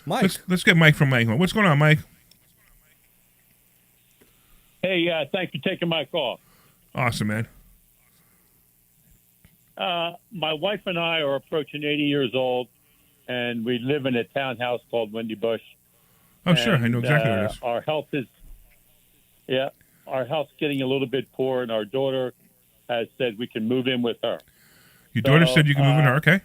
Mike. Let's get Mike from Langhorne. What's going on, Mike? Hey, thanks for taking my call. Awesome, man. My wife and I are approaching 80 years old, and we live in a townhouse called Windy Bush. Oh, sure. I know exactly what it is. Our health's getting a little bit poor, and our daughter has said we can move in with her. Your daughter said you can move in her, okay?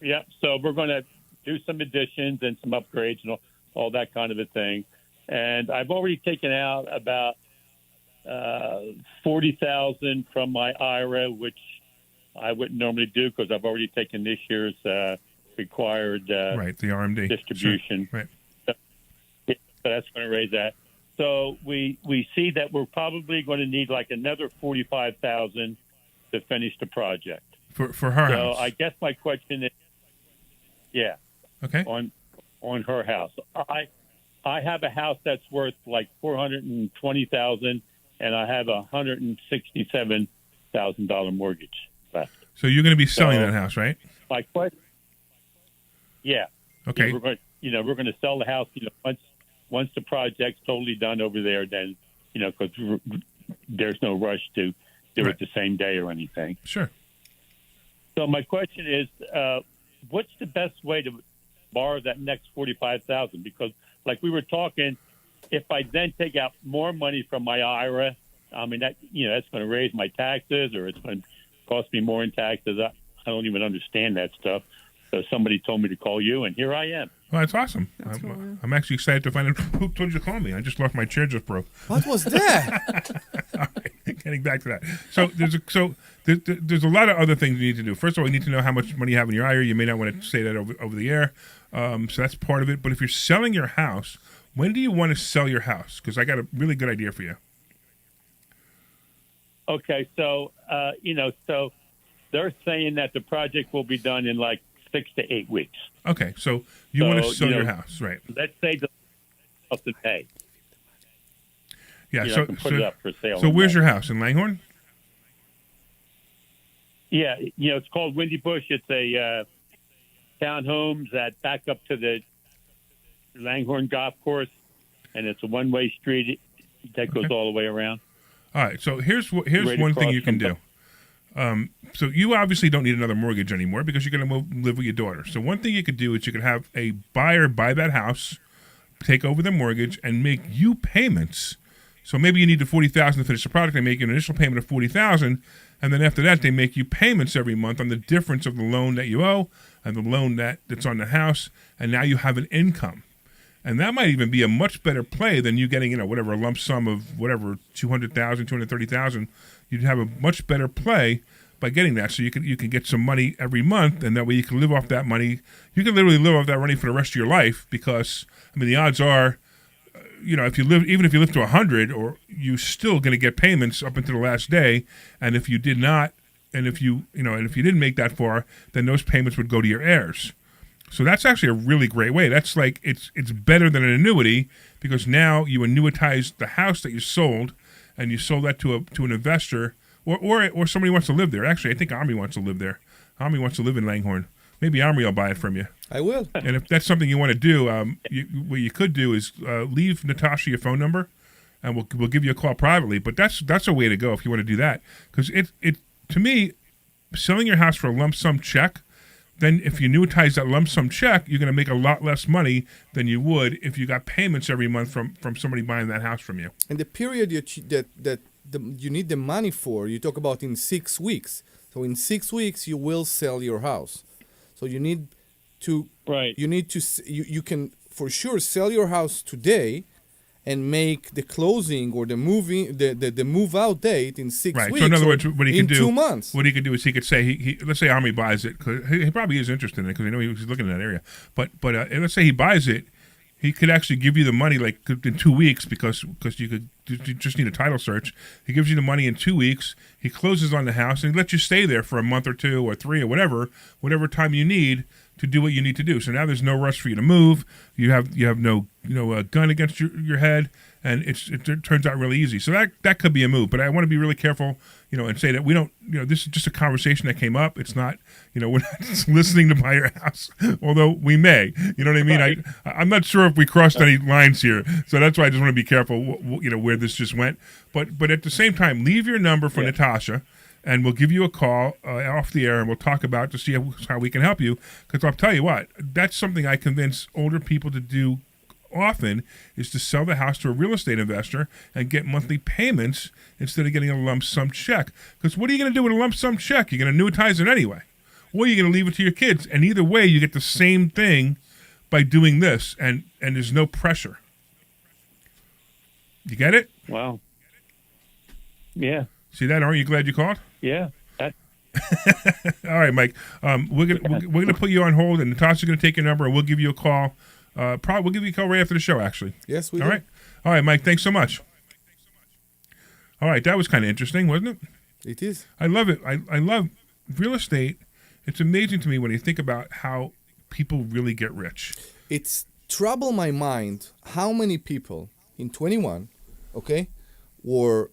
Yeah, so we're going to do some additions and some upgrades and all that kind of a thing. And I've already taken out about $40,000 from my IRA, which I wouldn't normally do because I've already taken this year's required right, the RMD distribution. Sure. Right. So that's going to raise that. So we see that we're probably going to need like another $45,000 to finish the project for her house. So I guess my question is, okay, on her house. I have a house that's worth like $420,000, and I have $167,000 mortgage left. So you're going to be selling that house, right? My question, okay. We're going to sell the house. Once the project's totally done over there, then because there's no rush to do it the same day or anything. Sure. So my question is, what's the best way to borrow that next $45,000? Because like we were talking, if I then take out more money from my IRA, I mean, that's going to raise my taxes, or it's going to cost me more in taxes. I don't even understand that stuff. So somebody told me to call you, and here I am. Well, that's awesome. I'm actually excited to find out who told you to call me. I just lost my chair, just broke. What was that? All right, getting back to that. So there's a lot of other things you need to do. First of all, you need to know how much money you have in your IRA. You may not want to say that over the air. So that's part of it. But if you're selling your house, when do you want to sell your house? Because I got a really good idea for you. Okay, so so they're saying that the project will be done in like 6 to 8 weeks. Okay, so you want to sell your house, right? Let's say the house to pay. Yeah, so put it up for sale. So where's your house, in Langhorne? Yeah, it's called Windy Bush. It's a townhomes that back up to the Langhorne Golf Course, and it's a one-way street that goes all the way around. All right, so here's one thing you can do. So you obviously don't need another mortgage anymore because you're going to live with your daughter. So one thing you could do is you could have a buyer buy that house, take over the mortgage, and make you payments. So maybe you need the $40,000 to finish the project. They make you an initial payment of $40,000, and then after that, they make you payments every month on the difference of the loan that you owe and the loan that's on the house, and now you have an income. And that might even be a much better play than you getting, whatever, a lump sum of whatever, $200,000, $230,000. You'd have a much better play by getting that. So you can get some money every month, and that way you can live off that money. You can literally live off that money for the rest of your life because, the odds are, if you live to 100, or you're still going to get payments up until the last day. And if you did not, and if you didn't make that far, then those payments would go to your heirs. So that's actually a really great way. That's like it's better than an annuity because now you annuitize the house that you sold, and you sold that to an investor or somebody who wants to live there. Actually, I think Omri wants to live there. Omri wants to live in Langhorne. Maybe Omri will buy it from you. I will. And if that's something you want to do, what you could do is leave Natasha your phone number, and we'll give you a call privately. But that's a way to go if you want to do that, because it to me, selling your house for a lump sum check. Then if you annuitize that lump sum check, you're going to make a lot less money than you would if you got payments every month from somebody buying that house from you. And the period you need the money for, you talk about in 6 weeks. So in 6 weeks, you will sell your house. So you need to you can for sure sell your house today and make the closing or the move out date in 6 weeks. So in other words, what he can do 2 months. What he could do is he could say he let's say Omri buys it, because he probably is interested in it because I know he's looking in that area. But let's say he buys it, he could actually give you the money like in 2 weeks because you just need a title search. He gives you the money in 2 weeks. He closes on the house and he lets you stay there for a month or 2 or 3 or whatever time you need to do what you need to do. So now there's no rush for you to move. You have no gun against your head, and it turns out really easy. So that could be a move. But I want to be really careful, and say that we don't, this is just a conversation that came up. It's not, we're not just listening to buy your house, although we may. You know what I mean? Right. I'm not sure if we crossed any lines here, so that's why I just want to be careful, where this just went. But at the same time, leave your number for Natasha. And we'll give you a call off the air, and we'll talk about to see how we can help you. Because I'll tell you what, that's something I convince older people to do often, is to sell the house to a real estate investor and get monthly payments instead of getting a lump sum check. Because what are you going to do with a lump sum check? You're going to annuitize it anyway. Or you're going to leave it to your kids. And either way, you get the same thing by doing this, and there's no pressure. You get it? Wow. Yeah. See that? Aren't you glad you called? Yeah. All right, Mike. We're gonna put you on hold, and Natasha's gonna take your number, and we'll give you a call. Probably we'll give you a call right after the show. Actually. Yes, we do. All right, Mike. Thanks so much. All right, that was kind of interesting, wasn't it? It is. I love it. I love real estate. It's amazing to me when you think about how people really get rich. It's trouble my mind how many people in 21, were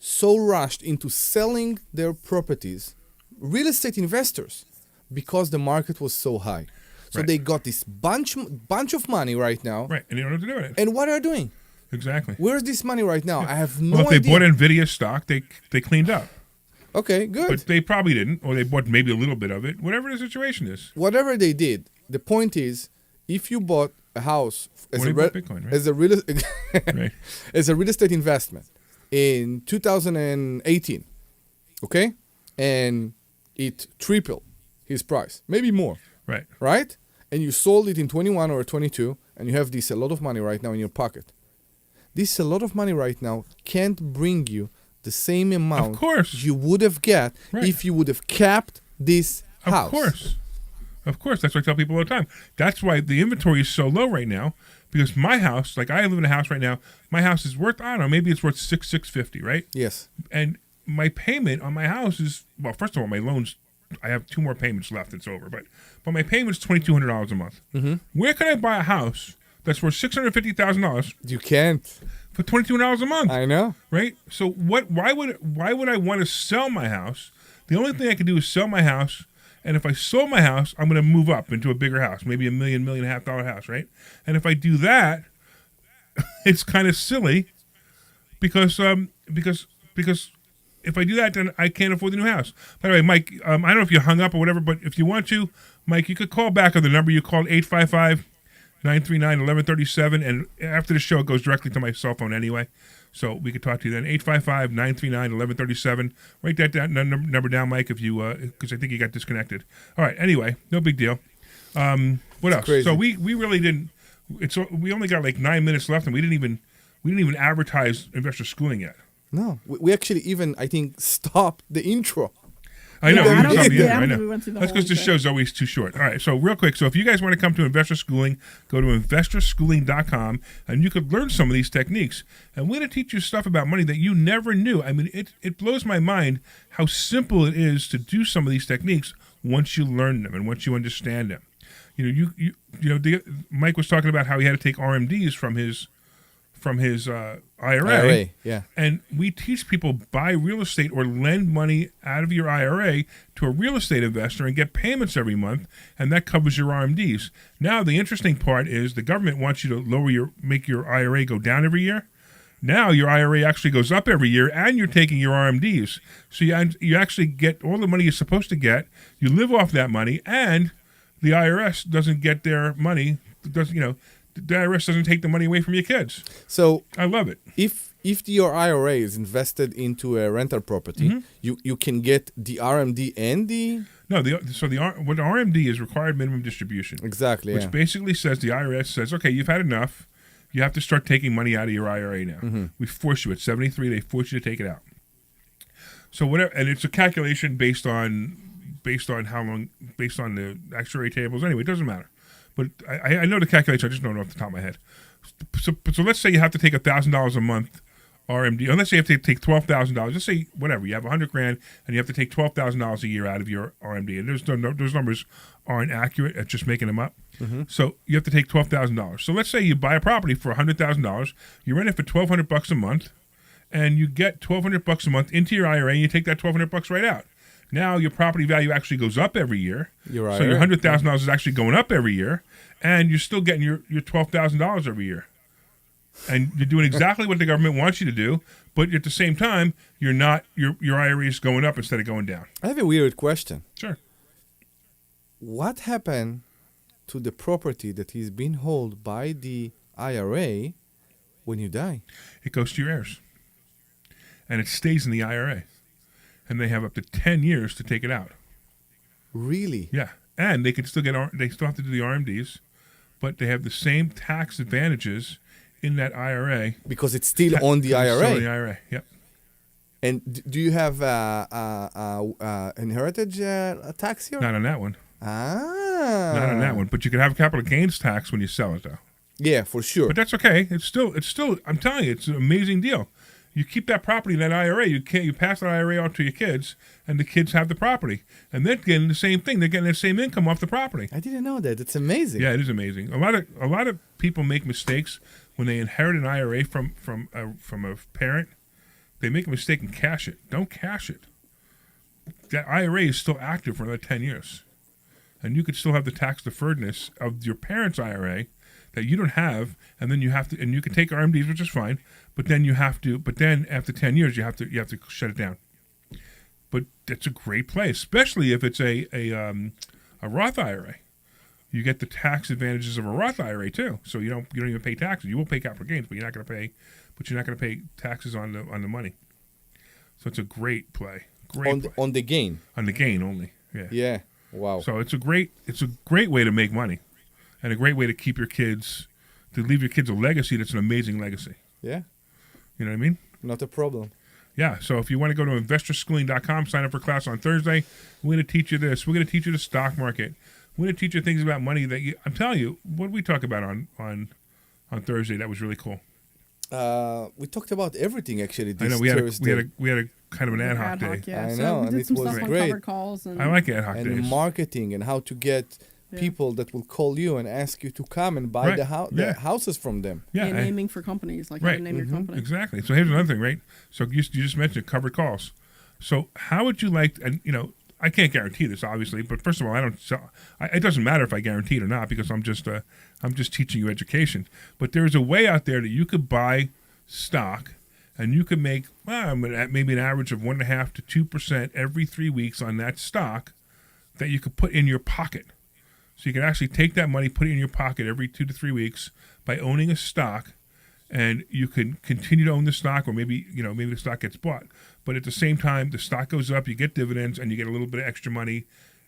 so rushed into selling their properties, real estate investors, because the market was so high. So they got this bunch of money right now. Right, and they don't know what to do with it. And what are they doing? Exactly. Where's this money right now? I have no idea. Well, if they idea. bought NVIDIA stock, they cleaned up. Okay, good. But they probably didn't, or they bought maybe a little bit of it, whatever the situation is. Whatever they did, the point is, if you bought a house as Bitcoin, right? as a real estate investment in 2018, and it tripled his price, maybe more, right? And you sold it in 21 or 22, and you have a lot of money right now in your pocket. This a lot of money right now can't bring you the same amount of course. You would have got if you would have kept this house. Of course, that's what I tell people all the time. That's why the inventory is so low right now, because my house, like I live in a house right now, my house is worth, I don't know, maybe it's worth $650, right? Yes. And my payment on my house is, well, first of all, my loans, I have 2 more payments left, it's over, but my payment's $2,200 a month. Mm-hmm. Where can I buy a house that's worth $650,000? You can't. For $2,200 a month. I know. Right? So why would I want to sell my house? The only thing I can do is sell my house. And if I sold my house, I'm going to move up into a bigger house, maybe $1 million, $1.5 million house, right? And if I do that, it's kind of silly because if I do that, then I can't afford the new house. By the way, Mike, I don't know if you hung up or whatever, but if you want to, Mike, you could call back on the number you called, 855-939-1137, and after the show, it goes directly to my cell phone anyway. So we could talk to you then. 855-939-1137. Write that number down, Mike, if you because I think you got disconnected. All right. Anyway, no big deal. What else? Crazy. So we really didn't. We only got like 9 minutes left, and we didn't even advertise investor schooling yet. No, we actually even I think stopped the intro. I know. I know. We went through the That's whole because the show's always too short. All right, so real quick. So if you guys want to come to Investor Schooling, go to investorschooling.com, and you could learn some of these techniques. And we're going to teach you stuff about money that you never knew. I mean, it blows my mind how simple it is to do some of these techniques once you learn them and once you understand them. Mike was talking about how he had to take RMDs from his IRA. Yeah. And we teach people buy real estate or lend money out of your IRA to a real estate investor and get payments every month, and that covers your RMDs. Now, the interesting part is the government wants you to make your IRA go down every year. Now your IRA actually goes up every year, and you're taking your RMDs. So you actually get all the money you're supposed to get. You live off that money, and the IRS doesn't get their money. The IRS doesn't take the money away from your kids. So I love it. If your IRA is invested into a rental property, you can get the RMD and the... No, what the RMD is required minimum distribution. Exactly, which basically says the IRS says, okay, you've had enough. You have to start taking money out of your IRA now. We force you at 73. They force you to take it out. So whatever, and it's a calculation based on how long, based on the actuary tables. Anyway, it doesn't matter. but I know the calculation. I just don't know off the top of my head. So let's say you have to take $1,000 a month RMD. Or let's say you have to take $12,000. Let's say whatever you have $100,000 and you have to take $12,000 a year out of your RMD. And those numbers aren't accurate at just making them up. Mm-hmm. So you have to take $12,000. So let's say you buy a property for $100,000. You rent it for $1,200 a month, and you get $1,200 a month into your IRA, and you take that $1,200 right out. Now your property value actually goes up every year. You're right. So your $100,000 is actually going up every year, and you're still getting your $12,000 every year. And you're doing exactly what the government wants you to do, but at the same time, you're not your IRA is going up instead of going down. I have a weird question. Sure. What happened to the property that is being held by the IRA when you die? It goes to your heirs, and it stays in the IRA, and they have up to 10 years to take it out. Really? Yeah, and they can still they still have to do the RMDs, but they have the same tax advantages in that IRA Because it's still on the IRA. Still in the IRA. Yep. And do you have inheritance tax here? Not on that one. Ah. Not on that one. But you can have capital gains tax when you sell it, though. Yeah, for sure. But that's okay. It's still. I'm telling you, it's an amazing deal. You keep that property in that IRA. You pass that IRA on to your kids, and the kids have the property, and they're getting the same thing. They're getting the same income off the property. I didn't know that. It's amazing. Yeah, it is amazing. A lot of people make mistakes when they inherit an IRA from a parent. They make a mistake and cash it. Don't cash it. That IRA is still active for another 10 years, and you could still have the tax deferredness of your parents' IRA that you don't have, and then you have to, and you can take RMDs, which is fine, but then after 10 years you have to shut it down. But that's a great play, especially if it's a Roth IRA. You get the tax advantages of a Roth IRA too, so you don't even pay taxes. You will pay capital gains, but you're not going to pay taxes on the money. So it's a great play. On the gain. On the gain only. Yeah. Yeah. Wow. So it's a great way to make money, and a great way to keep to leave your kids a legacy that's an amazing legacy. Yeah. You know what I mean? Not a problem. Yeah. So if you want to go to investorschooling.com, sign up for class on Thursday. We're going to teach you this. We're going to teach you the stock market. We're going to teach you things about money that I'm telling you. What did we talk about on Thursday? That was really cool. We talked about everything actually. I know we had a kind of an ad hoc day. Yeah. I So know, we and did it some was stuff on great. covered calls and I like ad hoc and days. marketing and how to get people that will call you and ask you to come and buy Right. the houses from them. Yeah. and naming for companies, like how to name your company. Exactly. So here's another thing, right? So you just mentioned covered calls. So how would you like? And I can't guarantee this, obviously. But first of all, I don't. It doesn't matter if I guarantee it or not because I'm just teaching you education. But there's a way out there that you could buy stock, and you could make maybe an average of 1.5% to 2% every 3 weeks on that stock that you could put in your pocket. So you can actually take that money, put it in your pocket every 2 to 3 weeks by owning a stock, and you can continue to own the stock, or maybe the stock gets bought. But at the same time, the stock goes up, you get dividends, and you get a little bit of extra money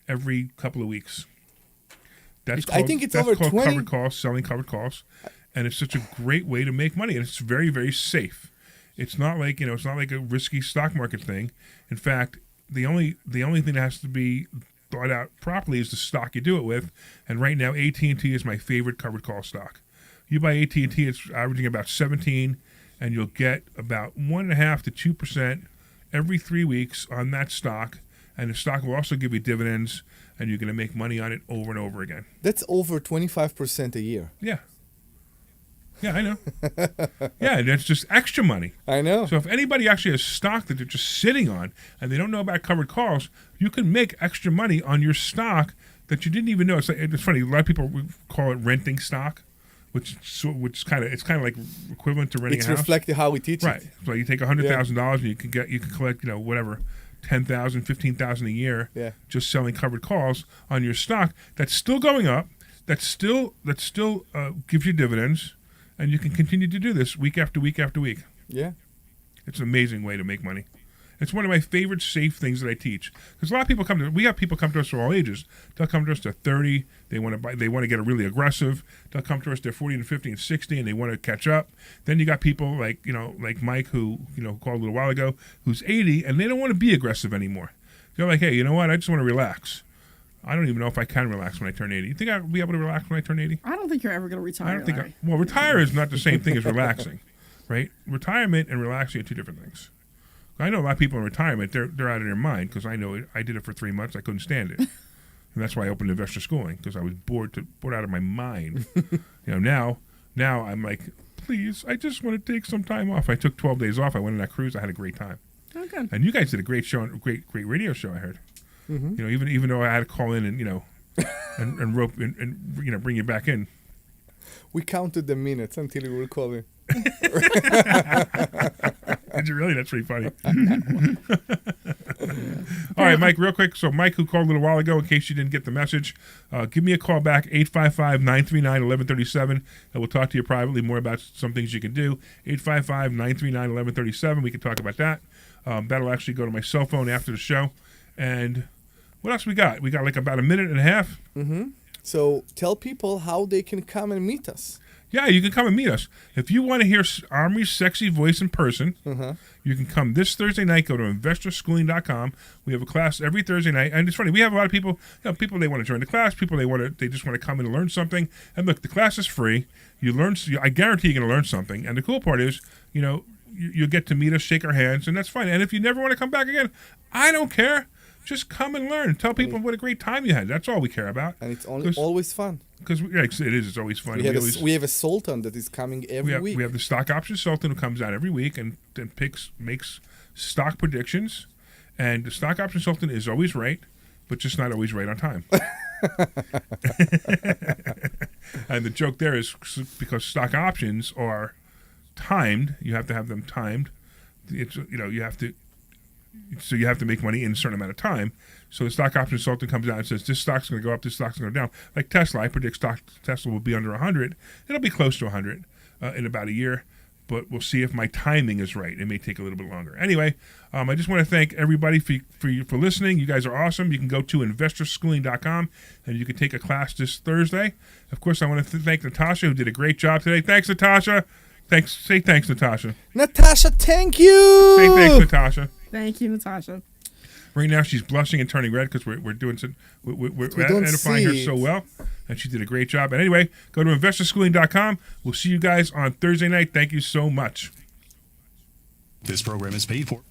every couple of weeks. I think it's over 20. Covered calls, selling covered calls, and it's such a great way to make money, and it's very, very safe. It's not like a risky stock market thing. In fact, the only thing that has to be thought out properly is the stock you do it with. And right now, AT&T is my favorite covered call stock. You buy AT&T, it's averaging about 17, and you'll get about 1.5% to 2% every 3 weeks on that stock. And the stock will also give you dividends, and you're going to make money on it over and over again. That's over 25% a year. Yeah. Yeah, I know. Yeah, that's just extra money. I know. So if anybody actually has stock that they're just sitting on and they don't know about covered calls, you can make extra money on your stock that you didn't even know. It's funny. A lot of people call it renting stock, which is kind of like equivalent to renting a house. It's reflecting how we teach right. it. So you take $100,000 and you can collect whatever $10,000, $15,000 a year just selling covered calls on your stock that's still going up. That still gives you dividends. And you can continue to do this week after week after week. Yeah. It's an amazing way to make money. It's one of my favorite safe things that I teach. Because a lot of people we have people come to us for all ages. They'll come to us, they're 30, they want to get really aggressive. They'll come to us, they're 40 and 50 and 60, and they want to catch up. Then you got people like Mike, who called a little while ago, who's 80, and they don't want to be aggressive anymore. They're like, hey, you know what? I just want to relax. I don't even know if I can relax when I turn 80. You think I'll be able to relax when I turn 80? I don't think you're ever going to retire. I don't think. Larry. Well, retire is not the same thing as relaxing, right? Retirement and relaxing are two different things. I know a lot of people in retirement, they're out of their mind because I know I did it for 3 months. I couldn't stand it. And that's why I opened Investor Schooling, because I was bored out of my mind. Now I'm like, please, I just want to take some time off. I took 12 days off. I went on that cruise. I had a great time. Oh, good. And you guys did a great show, great radio show, I heard. Mm-hmm. Even though I had to call in and and rope and bring you back in. We counted the minutes until you were calling. Did you really? That's pretty funny. All right, Mike, real quick. So Mike, who called a little while ago, in case you didn't get the message, give me a call back, 855-939-1137, and we'll talk to you privately more about some things you can do. 855-939-1137. We can talk about that. That'll actually go to my cell phone after the show. And what else we got? We got like about a minute and a half. Mm-hmm. So tell people how they can come and meet us. Yeah, you can come and meet us. If you want to hear Omri's sexy voice in person, you can come this Thursday night. Go to investorschooling.com. We have a class every Thursday night. And it's funny, we have a lot of people, people they want to join the class, people they just want to come in and learn something. And look, the class is free. I guarantee you're going to learn something. And the cool part is, you'll get to meet us, shake our hands, and that's fine. And if you never want to come back again, I don't care. Just come and learn. Tell people what a great time you had. That's all we care about. And it's always fun. Because it is. It's always fun. We have a sultan that is coming every week. We have the stock option sultan who comes out every week and makes stock predictions. And the stock option sultan is always right, but just not always right on time. And the joke there is because stock options are timed. You have to have them timed. So you have to make money in a certain amount of time. So the stock option consultant comes out and says, this stock's going to go up, this stock's going to go down. Like Tesla, I predict Tesla will be under 100. It'll be close to 100 in about a year, but we'll see if my timing is right. It may take a little bit longer. Anyway, I just want to thank everybody for listening. You guys are awesome. You can go to investorschooling.com and you can take a class this Thursday. Of course, I want to thank Natasha, who did a great job today. Thanks, Natasha. Say thanks, Natasha. Natasha, thank you. Say thanks, Natasha. Thank you, Natasha. Right now, she's blushing and turning red because we're doing some, we're edifying her so well, and she did a great job. And anyway, go to investorschooling.com. We'll see you guys on Thursday night. Thank you so much. This program is paid for.